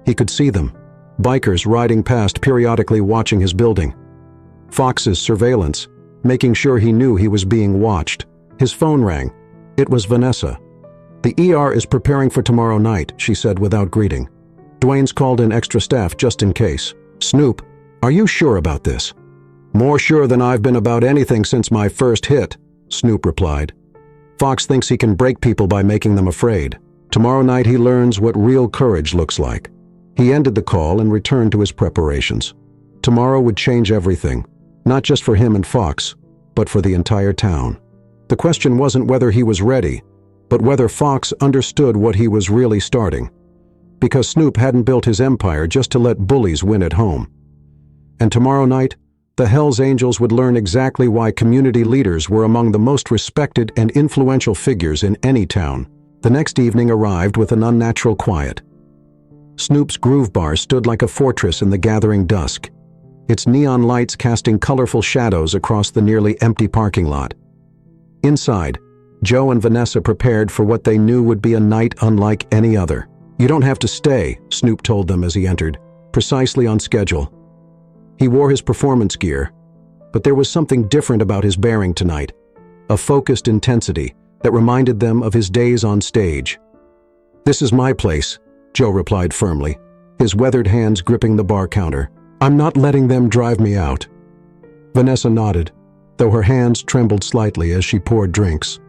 He could see them, bikers riding past periodically watching his building. Fox's surveillance, making sure he knew he was being watched. His phone rang. It was Vanessa. "The ER is preparing for tomorrow night," she said without greeting. "Dwayne's called in extra staff just in case." "Snoop, are you sure about this?" "More sure than I've been about anything since my first hit," Snoop replied. "Fox thinks he can break people by making them afraid. Tomorrow night he learns what real courage looks like." He ended the call and returned to his preparations. Tomorrow would change everything, not just for him and Fox, but for the entire town. The question wasn't whether he was ready, but whether Fox understood what he was really starting. Because Snoop hadn't built his empire just to let bullies win at home. And tomorrow night, the Hells Angels would learn exactly why community leaders were among the most respected and influential figures in any town. The next evening arrived with an unnatural quiet. Snoop's Groove Bar stood like a fortress in the gathering dusk, its neon lights casting colorful shadows across the nearly empty parking lot. Inside, Joe and Vanessa prepared for what they knew would be a night unlike any other. "You don't have to stay," Snoop told them as he entered, precisely on schedule. He wore his performance gear, but there was something different about his bearing tonight, a focused intensity that reminded them of his days on stage. "This is my place," Joe replied firmly. his weathered hands gripping the bar counter. "I'm not letting them drive me out." Vanessa nodded, though her hands trembled slightly as she poured drinks.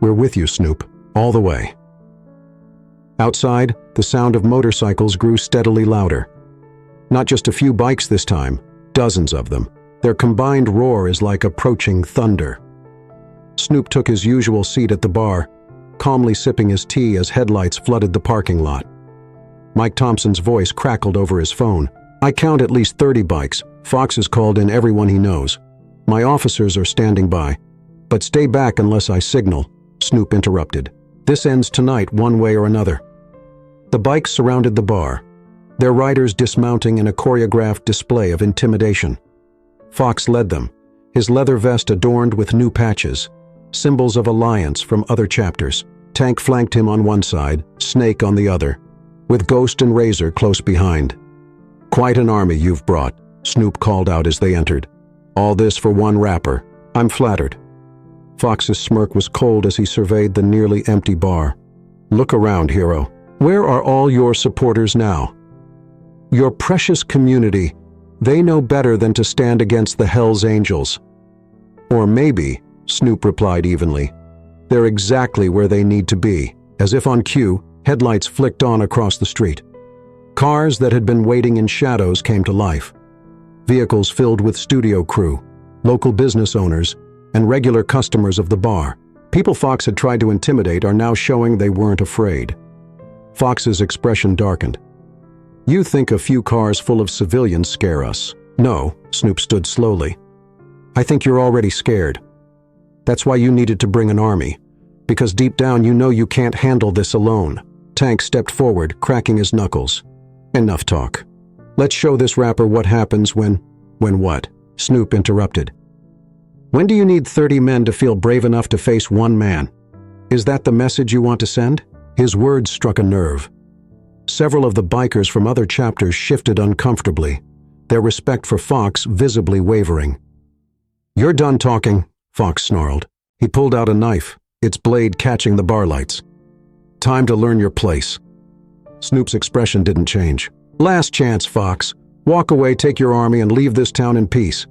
"We're with you, Snoop, all the way." Outside, the sound of motorcycles grew steadily louder. Not just a few bikes this time, dozens of them. Their combined roar is like approaching thunder. Snoop took his usual seat at the bar, calmly sipping his tea as headlights flooded the parking lot. Mike Thompson's voice crackled over his phone. "I count at least 30 bikes. Fox has called in everyone he knows. My officers are standing by. But stay back unless I signal," Snoop interrupted. "This ends tonight one way or another." The bikes surrounded the bar, their riders dismounting in a choreographed display of intimidation. Fox led them, his leather vest adorned with new patches, symbols of alliance from other chapters. Tank flanked him on one side, Snake on the other, with Ghost and Razor close behind. "Quite an army you've brought," Snoop called out as they entered. "All this for one rapper. I'm flattered." Fox's smirk was cold as he surveyed the nearly empty bar. "Look around, hero. Where are all your supporters now? Your precious community. They know better than to stand against the Hells Angels." "Or maybe," Snoop replied evenly, "they're exactly where they need to be." As if on cue, headlights flicked on across the street. Cars that had been waiting in shadows came to life. Vehicles filled with studio crew, local business owners, and regular customers of the bar. People Fox had tried to intimidate are now showing they weren't afraid. Fox's expression darkened. "You think a few cars full of civilians scare us?" "No," Snoop stood slowly. "I think you're already scared. That's why you needed to bring an army, because deep down you know you can't handle this alone." Tank stepped forward, cracking his knuckles. "Enough talk. Let's show this rapper what happens when..." "When what?" Snoop interrupted. "When do you need 30 men to feel brave enough to face one man? Is that the message you want to send?" His words struck a nerve. Several of the bikers from other chapters shifted uncomfortably, their respect for Fox visibly wavering. "You're done talking," Fox snarled. He pulled out a knife, its blade catching the bar lights. "Time to learn your place." Snoop's expression didn't change. "Last chance, Fox. Walk away, take your army, and leave this town in peace."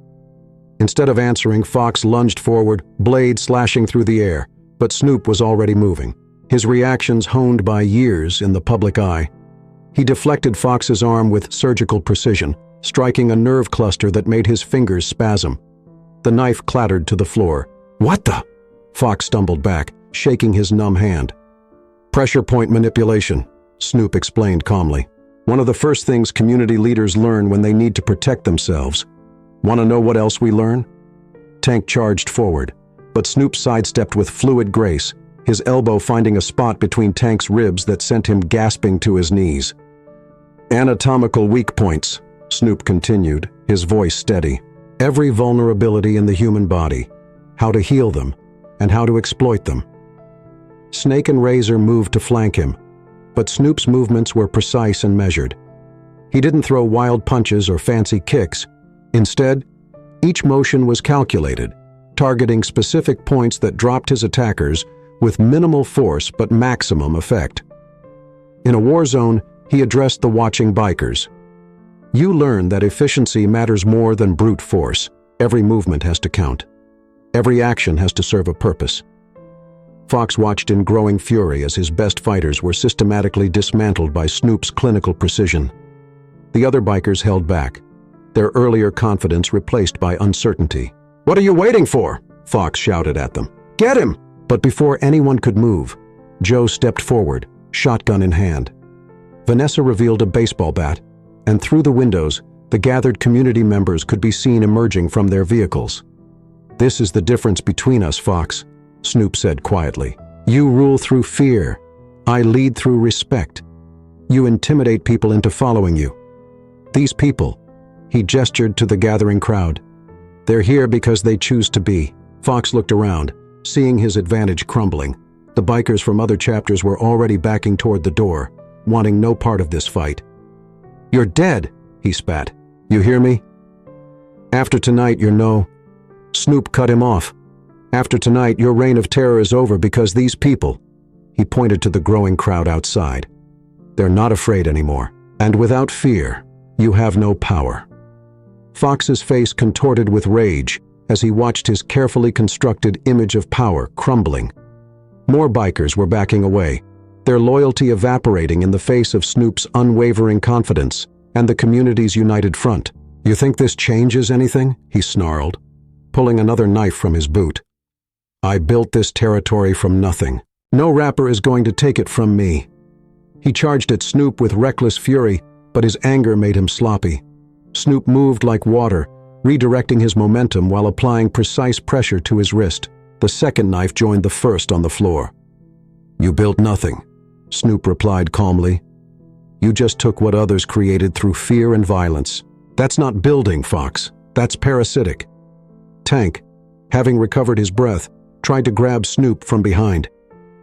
Instead of answering, Fox lunged forward, blade slashing through the air, but Snoop was already moving, his reactions honed by years in the public eye. He deflected Fox's arm with surgical precision, striking a nerve cluster that made his fingers spasm. The knife clattered to the floor. "What the?" Fox stumbled back, shaking his numb hand. "Pressure point manipulation," Snoop explained calmly. "One of the first things community leaders learn when they need to protect themselves. Want to know what else we learn?" Tank charged forward, but Snoop sidestepped with fluid grace, his elbow finding a spot between Tank's ribs that sent him gasping to his knees. "Anatomical weak points," Snoop continued, his voice steady. "Every vulnerability in the human body, how to heal them, and how to exploit them." Snake and Razor moved to flank him, but Snoop's movements were precise and measured. He didn't throw wild punches or fancy kicks. Instead, each motion was calculated, targeting specific points that dropped his attackers with minimal force but maximum effect. In a war zone, he addressed the watching bikers. "You learn that efficiency matters more than brute force. Every movement has to count. Every action has to serve a purpose." Fox watched in growing fury as his best fighters were systematically dismantled by Snoop's clinical precision. The other bikers held back, their earlier confidence replaced by uncertainty. "What are you waiting for?" Fox shouted at them. "Get him!" But before anyone could move, Joe stepped forward, shotgun in hand. Vanessa revealed a baseball bat, and through the windows, the gathered community members could be seen emerging from their vehicles. "This is the difference between us, Fox," Snoop said quietly. "You rule through fear. I lead through respect. You intimidate people into following you. These people," he gestured to the gathering crowd, "they're here because they choose to be." Fox looked around, seeing his advantage crumbling. The bikers from other chapters were already backing toward the door, wanting no part of this fight. "You're dead," he spat. "You hear me? After tonight, you're no..." Snoop cut him off. "After tonight, your reign of terror is over because these people..." He pointed to the growing crowd outside. "They're not afraid anymore. And without fear, you have no power. Fox's face contorted with rage as he watched his carefully constructed image of power crumbling. More bikers were backing away, their loyalty evaporating in the face of Snoop's unwavering confidence and the community's united front. "You think this changes anything?" he snarled, pulling another knife from his boot. "I built this territory from nothing. No rapper is going to take it from me." He charged at Snoop with reckless fury, but his anger made him sloppy. Snoop moved like water, redirecting his momentum while applying precise pressure to his wrist. The second knife joined the first on the floor. "You built nothing," Snoop replied calmly. "You just took what others created through fear and violence. That's not building, Fox. That's parasitic." Tank, having recovered his breath, tried to grab Snoop from behind.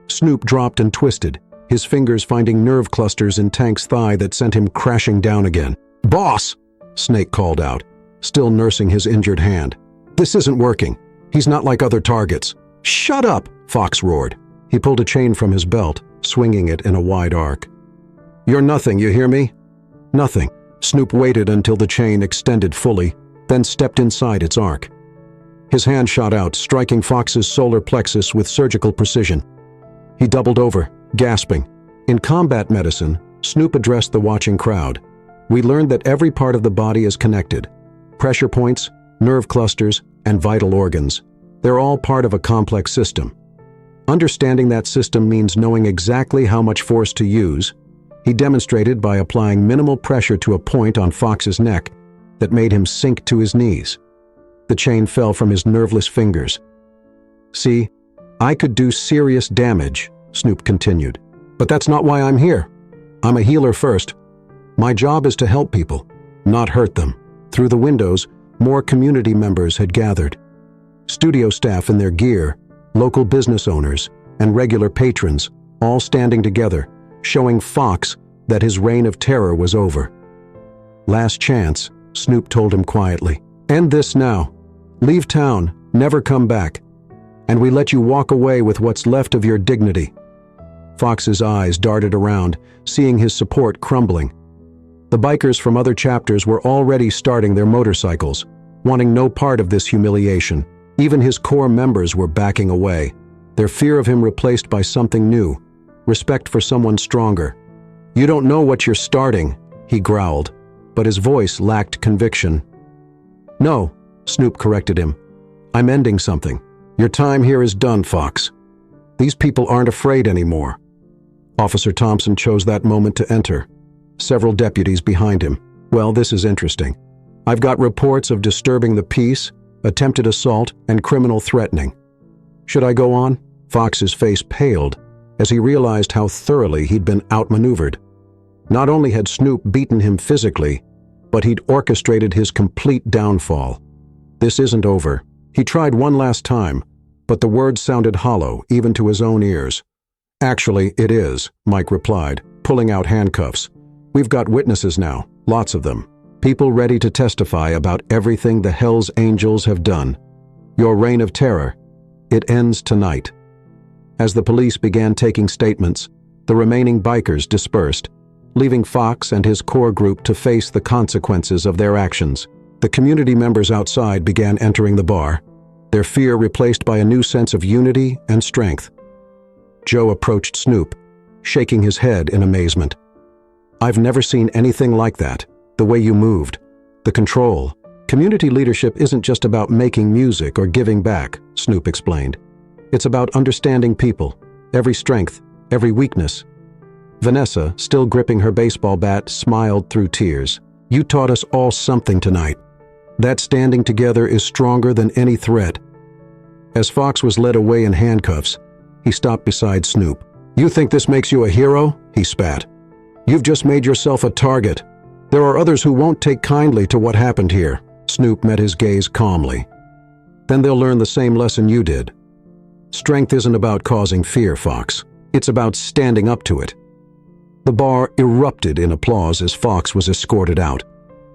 Snoop dropped and twisted, his fingers finding nerve clusters in Tank's thigh that sent him crashing down again. "Boss!" Snake called out, still nursing his injured hand. "This isn't working. He's not like other targets." "Shut up!" Fox roared. He pulled a chain from his belt, swinging it in a wide arc. "You're nothing, you hear me?" "Nothing." Snoop waited until the chain extended fully, then stepped inside its arc. His hand shot out, striking Fox's solar plexus with surgical precision. He doubled over, gasping. In combat medicine, Snoop addressed the watching crowd. "We learned that every part of the body is connected. Pressure points, nerve clusters, and vital organs. They're all part of a complex system. Understanding that system means knowing exactly how much force to use." He demonstrated by applying minimal pressure to a point on Fox's neck that made him sink to his knees. The chain fell from his nerveless fingers. "See, I could do serious damage," Snoop continued. "But that's not why I'm here. I'm a healer first. My job is to help people, not hurt them." Through the windows, more community members had gathered. Studio staff in their gear, local business owners, and regular patrons, all standing together, showing Fox that his reign of terror was over. "Last chance," Snoop told him quietly. "End this now. Leave town, never come back. And we let you walk away with what's left of your dignity." Fox's eyes darted around, seeing his support crumbling. The bikers from other chapters were already starting their motorcycles, wanting no part of this humiliation. Even his core members were backing away, their fear of him replaced by something new, respect for someone stronger. "You don't know what you're starting," he growled, but his voice lacked conviction. "No," Snoop corrected him. "I'm ending something. Your time here is done, Fox. These people aren't afraid anymore." Officer Thompson chose that moment to enter, several deputies behind him. "Well, this is interesting. I've got reports of disturbing the peace, attempted assault, and criminal threatening. Should I go on?" Fox's face paled as he realized how thoroughly he'd been outmaneuvered. Not only had Snoop beaten him physically, but he'd orchestrated his complete downfall. This isn't over. He tried one last time, but the words sounded hollow, even to his own ears. "Actually, it is," Mike replied, pulling out handcuffs. "We've got witnesses now, lots of them. People ready to testify about everything the Hell's Angels have done. Your reign of terror, it ends tonight." As the police began taking statements, the remaining bikers dispersed, leaving Fox and his core group to face the consequences of their actions. The community members outside began entering the bar, their fear replaced by a new sense of unity and strength. Joe approached Snoop, shaking his head in amazement. "I've never seen anything like that. The way you moved, the control. Community leadership isn't just about making music or giving back," Snoop explained. "It's about understanding people, every strength, every weakness." Vanessa, still gripping her baseball bat, smiled through tears. "You taught us all something tonight. That standing together is stronger than any threat." As Fox was led away in handcuffs, he stopped beside Snoop. "You think this makes you a hero?" he spat. "You've just made yourself a target. There are others who won't take kindly to what happened here." Snoop met his gaze calmly. "Then they'll learn the same lesson you did. Strength isn't about causing fear, Fox. It's about standing up to it." The bar erupted in applause as Fox was escorted out.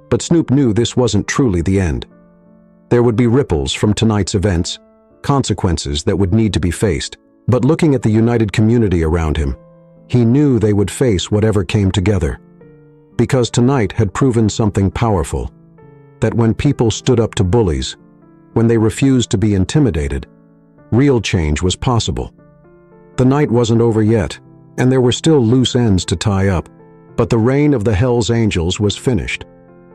But Snoop knew this wasn't truly the end. There would be ripples from tonight's events, consequences that would need to be faced. But looking at the united community around him, he knew they would face whatever came together. Because tonight had proven something powerful. That when people stood up to bullies, when they refused to be intimidated, real change was possible. The night wasn't over yet, and there were still loose ends to tie up, but the reign of the Hells Angels was finished,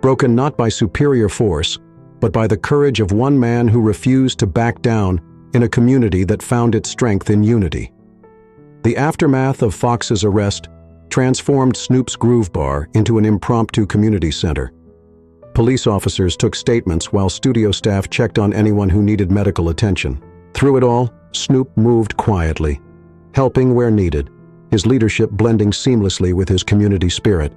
broken not by superior force, but by the courage of one man who refused to back down in a community that found its strength in unity. The aftermath of Fox's arrest transformed Snoop's Groove Bar into an impromptu community center. Police officers took statements while studio staff checked on anyone who needed medical attention. Through it all, Snoop moved quietly, helping where needed, his leadership blending seamlessly with his community spirit.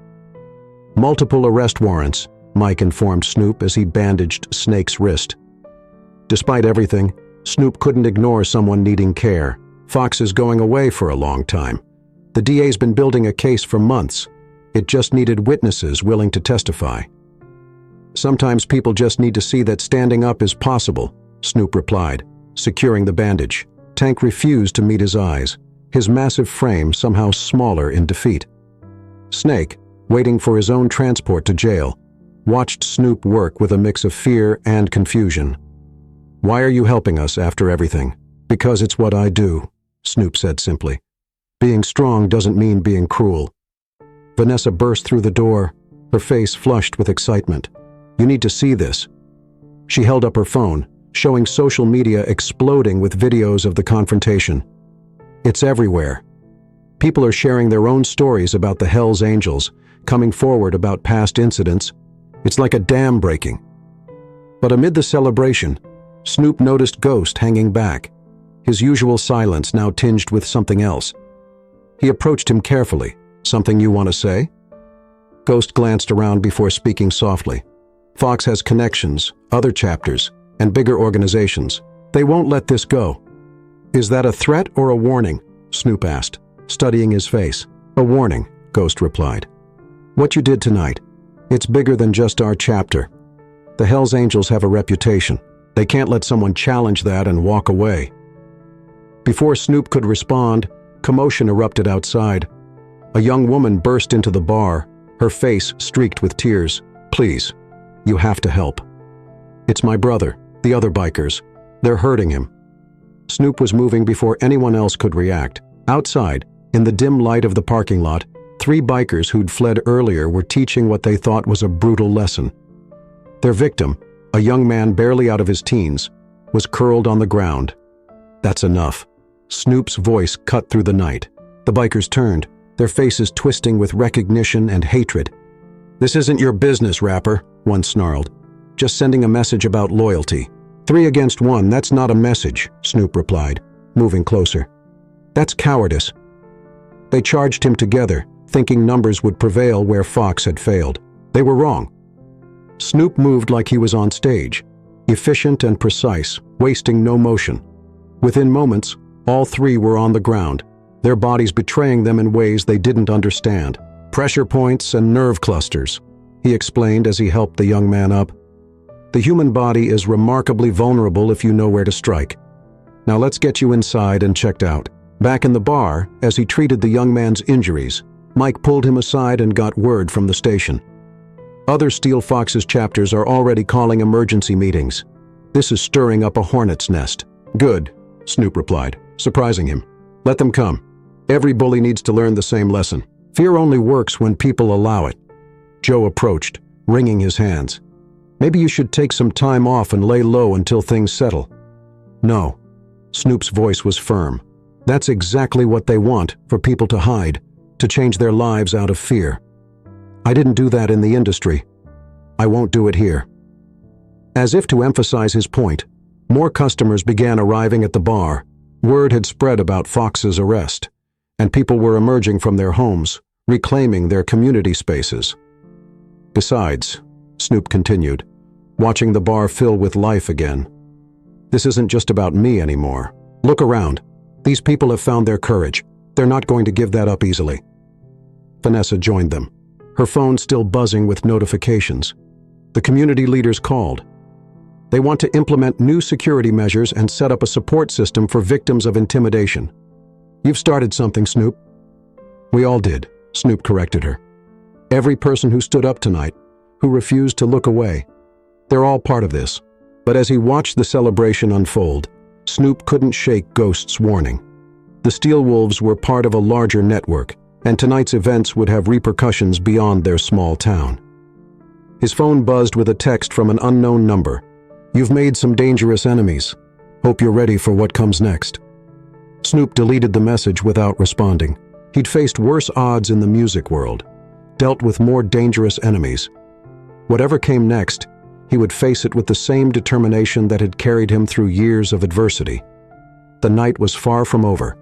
Multiple arrest warrants, Mike informed Snoop as he bandaged Snake's wrist. Despite everything, Snoop couldn't ignore someone needing care. Fox is going away for a long time. The DA's been building a case for months. It just needed witnesses willing to testify. Sometimes people just need to see that standing up is possible, Snoop replied, securing the bandage. Tank refused to meet his eyes, his massive frame somehow smaller in defeat. Snake, waiting for his own transport to jail, watched Snoop work with a mix of fear and confusion. "Why are you helping us after everything?" "Because it's what I do," Snoop said simply. "Being strong doesn't mean being cruel." Vanessa burst through the door, her face flushed with excitement. "You need to see this." She held up her phone, showing social media exploding with videos of the confrontation. It's everywhere. People are sharing their own stories about the Hells Angels, coming forward about past incidents. It's like a dam breaking. But amid the celebration, Snoop noticed Ghost hanging back, his usual silence now tinged with something else. He approached him carefully. "Something you want to say?" Ghost glanced around before speaking softly. "Fox has connections, other chapters, and bigger organizations. They won't let this go." "Is that a threat or a warning?" Snoop asked, studying his face. "A warning," Ghost replied. "What you did tonight, it's bigger than just our chapter. The Hells Angels have a reputation. They can't let someone challenge that and walk away." Before Snoop could respond, commotion erupted outside. A young woman burst into the bar, her face streaked with tears. "Please, you have to help. It's my brother, the other bikers. They're hurting him." Snoop was moving before anyone else could react. Outside, in the dim light of the parking lot, 3 bikers who'd fled earlier were teaching what they thought was a brutal lesson. Their victim, a young man barely out of his teens, was curled on the ground. "That's enough." Snoop's voice cut through the night. The bikers turned, their faces twisting with recognition and hatred. "This isn't your business, rapper," one snarled. "Just sending a message about loyalty." 3 against 1, that's not a message," Snoop replied, moving closer. "That's cowardice." They charged him together, thinking numbers would prevail where Fox had failed. They were wrong. Snoop moved like he was on stage, efficient and precise, wasting no motion. Within moments, all 3 were on the ground, their bodies betraying them in ways they didn't understand. "Pressure points and nerve clusters," he explained as he helped the young man up. "The human body is remarkably vulnerable if you know where to strike. Now let's get you inside and checked out." Back in the bar, as he treated the young man's injuries, Mike pulled him aside and got word from the station. "Other Steel Fox's chapters are already calling emergency meetings. This is stirring up a hornet's nest." "Good," Snoop replied, surprising him. "Let them come. Every bully needs to learn the same lesson. Fear only works when people allow it." Joe approached, wringing his hands. "Maybe you should take some time off and lay low until things settle." "No." Snoop's voice was firm. "That's exactly what they want, for people to hide, to change their lives out of fear. I didn't do that in the industry. I won't do it here." As if to emphasize his point, more customers began arriving at the bar. Word had spread about Fox's arrest, and people were emerging from their homes, reclaiming their community spaces. "Besides," Snoop continued, watching the bar fill with life again, "this isn't just about me anymore. Look around. These people have found their courage. They're not going to give that up easily." Vanessa joined them, her phone still buzzing with notifications. The community leaders called. They want to implement new security measures and set up a support system for victims of intimidation. "You've started something, Snoop." "We all did," Snoop corrected her. Every person who stood up tonight, who refused to look away. They're all part of this. But as he watched the celebration unfold, Snoop couldn't shake Ghost's warning. The Steel Wolves were part of a larger network, and tonight's events would have repercussions beyond their small town. His phone buzzed with a text from an unknown number. "You've made some dangerous enemies. Hope you're ready for what comes next." Snoop deleted the message without responding. He'd faced worse odds in the music world, dealt with more dangerous enemies. Whatever came next, he would face it with the same determination that had carried him through years of adversity. The night was far from over,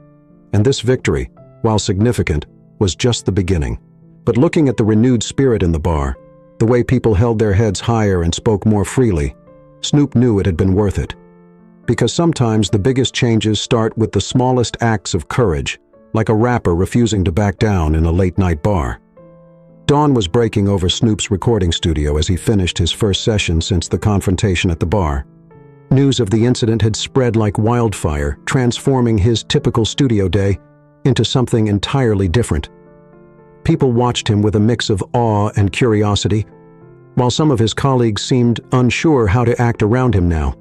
and this victory, while significant, was just the beginning. But looking at the renewed spirit in the bar, the way people held their heads higher and spoke more freely, Snoop knew it had been worth it. Because sometimes the biggest changes start with the smallest acts of courage, like a rapper refusing to back down in a late-night bar. Dawn was breaking over Snoop's recording studio as he finished his first session since the confrontation at the bar. News of the incident had spread like wildfire, transforming his typical studio day into something entirely different. People watched him with a mix of awe and curiosity, while some of his colleagues seemed unsure how to act around him now.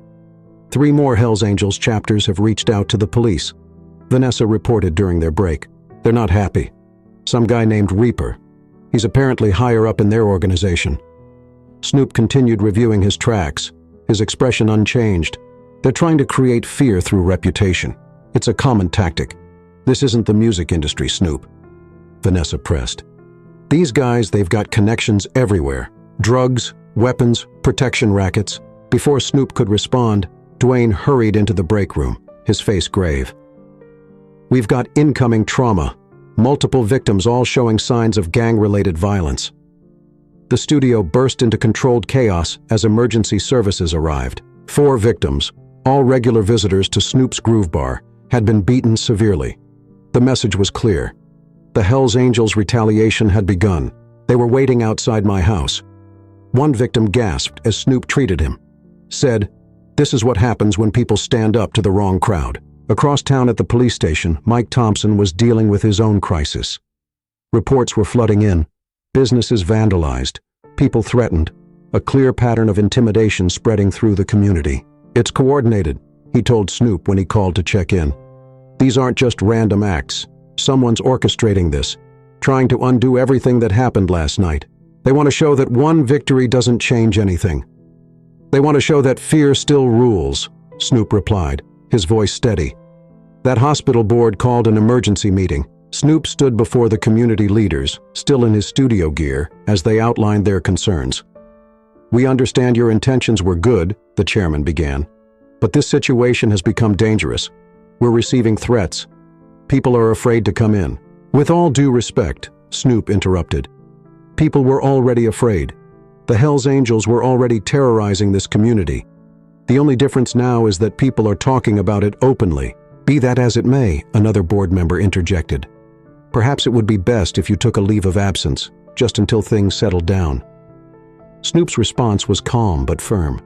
3 more Hells Angels chapters have reached out to the police. Vanessa reported during their break. They're not happy. Some guy named Reaper. He's apparently higher up in their organization. Snoop continued reviewing his tracks, his expression unchanged. They're trying to create fear through reputation. It's a common tactic. This isn't the music industry, Snoop. Vanessa pressed. These guys, they've got connections everywhere. Drugs, weapons, protection rackets. Before Snoop could respond, Dwayne hurried into the break room, his face grave. "We've got incoming trauma. Multiple victims all showing signs of gang-related violence." The studio burst into controlled chaos as emergency services arrived. 4 victims, all regular visitors to Snoop's Groove Bar, had been beaten severely. The message was clear. The Hells Angels' retaliation had begun. They were waiting outside my house. One victim gasped as Snoop treated him. Said, "This is what happens when people stand up to the wrong crowd." Across town at the police station, Mike Thompson was dealing with his own crisis. Reports were flooding in. Businesses vandalized. People threatened. A clear pattern of intimidation spreading through the community. "It's coordinated," he told Snoop when he called to check in. "These aren't just random acts. Someone's orchestrating this, trying to undo everything that happened last night. They want to show that one victory doesn't change anything. They want to show that fear still rules," Snoop replied, his voice steady. That hospital board called an emergency meeting. Snoop stood before the community leaders, still in his studio gear, as they outlined their concerns. "We understand your intentions were good," the chairman began, "but this situation has become dangerous. We're receiving threats. People are afraid to come in." "With all due respect," Snoop interrupted, "people were already afraid. The Hells Angels were already terrorizing this community. The only difference now is that people are talking about it openly." "Be that as it may," another board member interjected. "Perhaps it would be best if you took a leave of absence, just until things settled down." Snoop's response was calm but firm.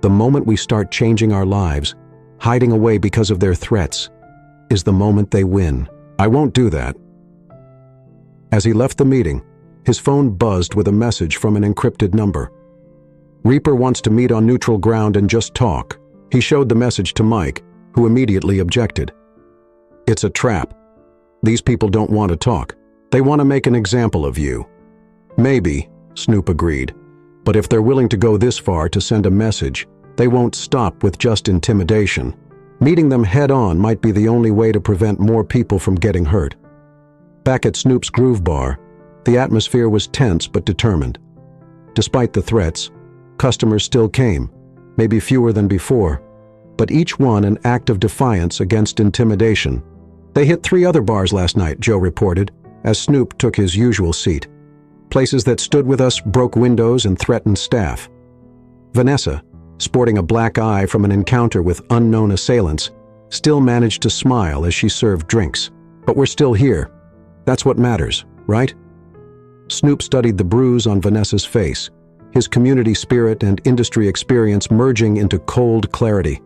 "The moment we start changing our lives, hiding away because of their threats, is the moment they win. I won't do that." As he left the meeting, his phone buzzed with a message from an encrypted number. "Reaper wants to meet on neutral ground and just talk." He showed the message to Mike, who immediately objected. "It's a trap. These people don't want to talk. They want to make an example of you." "Maybe," Snoop agreed, "but if they're willing to go this far to send a message, they won't stop with just intimidation. Meeting them head-on might be the only way to prevent more people from getting hurt." Back at Snoop's Groove Bar, the atmosphere was tense but determined. Despite the threats, customers still came, maybe fewer than before, but each one an act of defiance against intimidation. "They hit 3 other bars last night," Joe reported, as Snoop took his usual seat. "Places that stood with us broke windows and threatened staff." Vanessa, sporting a black eye from an encounter with unknown assailants, still managed to smile as she served drinks. "But we're still here. That's what matters, right?" Snoop studied the bruise on Vanessa's face, his community spirit and industry experience merging into cold clarity.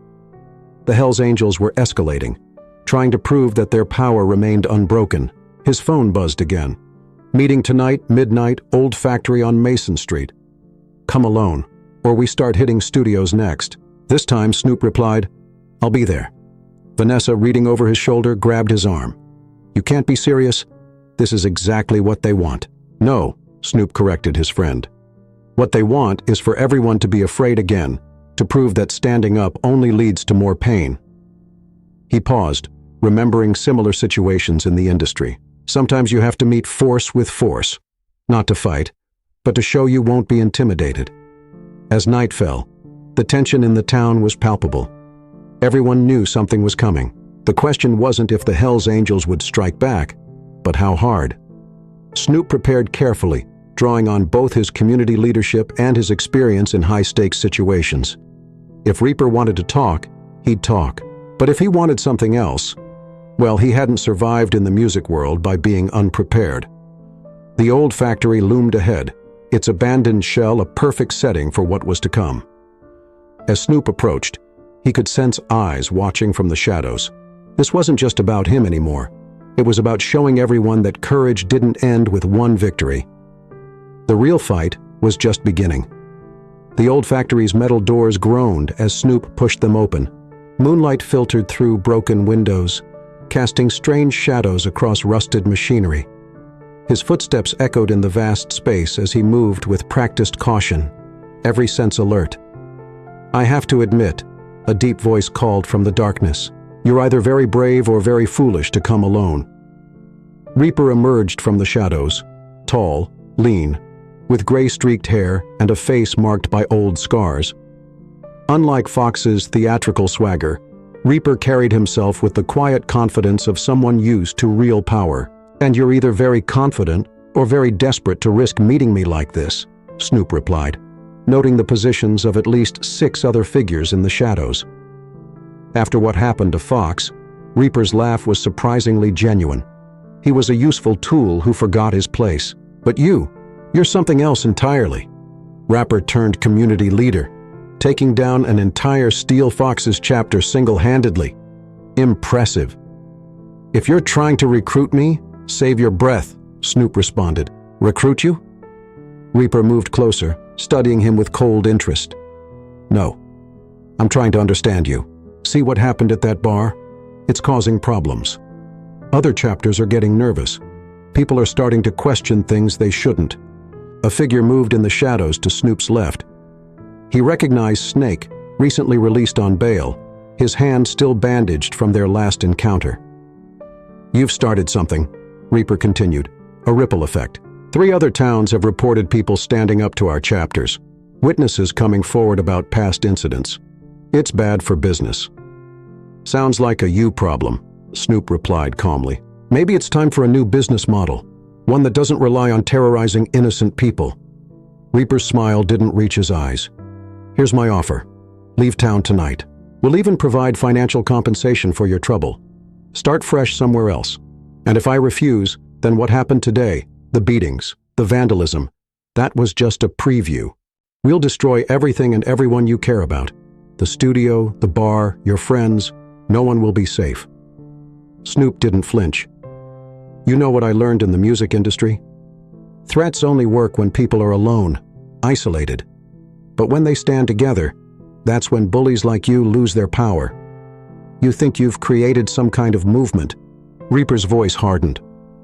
The Hells Angels were escalating, trying to prove that their power remained unbroken. His phone buzzed again. Meeting tonight, midnight, Old Factory on Mason Street. Come alone, or we start hitting studios next. This time, Snoop replied, I'll be there. Vanessa, reading over his shoulder, grabbed his arm. You can't be serious? This is exactly what they want. No, Snoop corrected his friend. What they want is for everyone to be afraid again, to prove that standing up only leads to more pain. He paused, remembering similar situations in the industry. Sometimes you have to meet force with force, not to fight, but to show you won't be intimidated. As night fell, the tension in the town was palpable. Everyone knew something was coming. The question wasn't if the Hells Angels would strike back, but how hard. Snoop prepared carefully, drawing on both his community leadership and his experience in high-stakes situations. If Reaper wanted to talk, he'd talk. But if he wanted something else, well, he hadn't survived in the music world by being unprepared. The Old Factory loomed ahead, its abandoned shell a perfect setting for what was to come. As Snoop approached, he could sense eyes watching from the shadows. This wasn't just about him anymore. It was about showing everyone that courage didn't end with one victory. The real fight was just beginning. The Old Factory's metal doors groaned as Snoop pushed them open. Moonlight filtered through broken windows, casting strange shadows across rusted machinery. His footsteps echoed in the vast space as he moved with practiced caution, every sense alert. I have to admit, a deep voice called from the darkness. You're either very brave or very foolish to come alone. Reaper emerged from the shadows, tall, lean, with gray-streaked hair and a face marked by old scars. Unlike Fox's theatrical swagger, Reaper carried himself with the quiet confidence of someone used to real power. And you're either very confident or very desperate to risk meeting me like this, Snoop replied, noting the positions of at least 6 other figures in the shadows. After what happened to Fox, Reaper's laugh was surprisingly genuine. He was a useful tool who forgot his place. But you're something else entirely. Rapper turned community leader, taking down an entire Steel Foxes chapter single-handedly. Impressive. If you're trying to recruit me, save your breath, Snoop responded. Recruit you? Reaper moved closer, studying him with cold interest. No. I'm trying to understand you. See what happened at that bar? It's causing problems. Other chapters are getting nervous. People are starting to question things they shouldn't. A figure moved in the shadows to Snoop's left. He recognized Snake, recently released on bail, his hand still bandaged from their last encounter. You've started something, Reaper continued, a ripple effect. 3 other towns have reported people standing up to our chapters, witnesses coming forward about past incidents. It's bad for business. Sounds like a you problem, Snoop replied calmly. Maybe it's time for a new business model, one that doesn't rely on terrorizing innocent people. Reaper's smile didn't reach his eyes. Here's my offer. Leave town tonight. We'll even provide financial compensation for your trouble. Start fresh somewhere else. And if I refuse, then what happened today, the beatings, the vandalism, that was just a preview. We'll destroy everything and everyone you care about. The studio, the bar, your friends, no one will be safe. Snoop didn't flinch. You know what I learned in the music industry? Threats only work when people are alone, isolated. But when they stand together, that's when bullies like you lose their power. You think you've created some kind of movement. Reaper's voice hardened.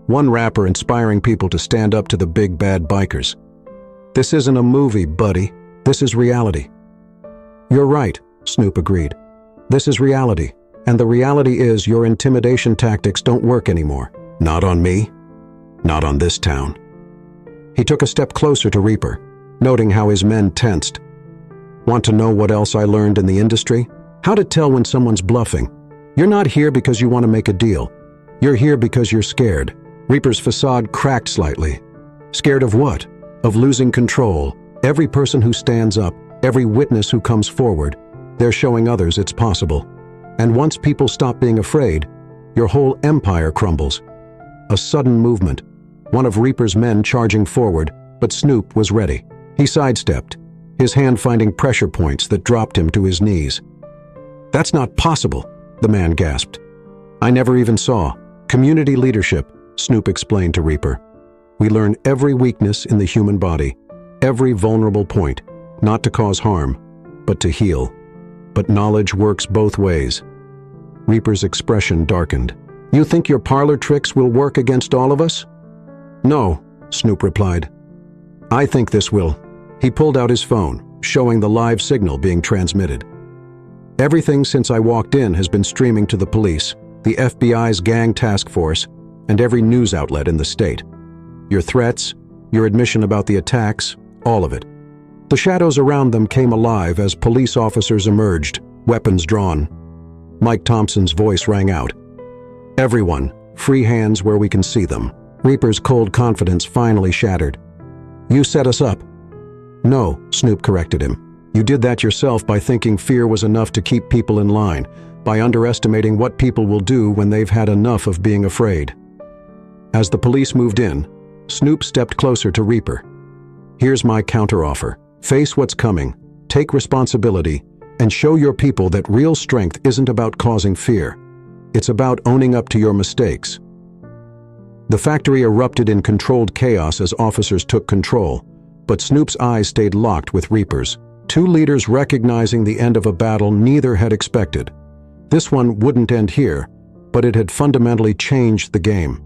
One rapper inspiring people to stand up to the big bad bikers. This isn't a movie, buddy. This is reality. You're right, Snoop agreed. This is reality, and the reality is your intimidation tactics don't work anymore. Not on me. Not on this town. He took a step closer to Reaper, noting how his men tensed. Want to know what else I learned in the industry? How to tell when someone's bluffing. You're not here because you want to make a deal. You're here because you're scared. Reaper's facade cracked slightly. Scared of what? Of losing control. Every person who stands up, every witness who comes forward, they're showing others it's possible. And once people stop being afraid, your whole empire crumbles. A sudden movement. One of Reaper's men charging forward, but Snoop was ready. He sidestepped, his hand finding pressure points that dropped him to his knees. That's not possible, the man gasped. I never even saw. Community leadership, Snoop explained to Reaper. We learn every weakness in the human body, every vulnerable point, not to cause harm, but to heal. But knowledge works both ways. Reaper's expression darkened. You think your parlor tricks will work against all of us? No, Snoop replied. I think this will. He pulled out his phone, showing the live signal being transmitted. Everything since I walked in has been streaming to the police, the FBI's gang task force, and every news outlet in the state. Your threats, your admission about the attacks, all of it. The shadows around them came alive as police officers emerged, weapons drawn. Mike Thompson's voice rang out. Everyone, free hands where we can see them. Reaper's cold confidence finally shattered. You set us up. No, Snoop corrected him. You did that yourself by thinking fear was enough to keep people in line, by underestimating what people will do when they've had enough of being afraid. As the police moved in, Snoop stepped closer to Reaper. Here's my counteroffer. Face what's coming, take responsibility, and show your people that real strength isn't about causing fear. It's about owning up to your mistakes. The factory erupted in controlled chaos as officers took control, but Snoop's eyes stayed locked with Reaper's. Two leaders recognizing the end of a battle neither had expected. This one wouldn't end here, but it had fundamentally changed the game.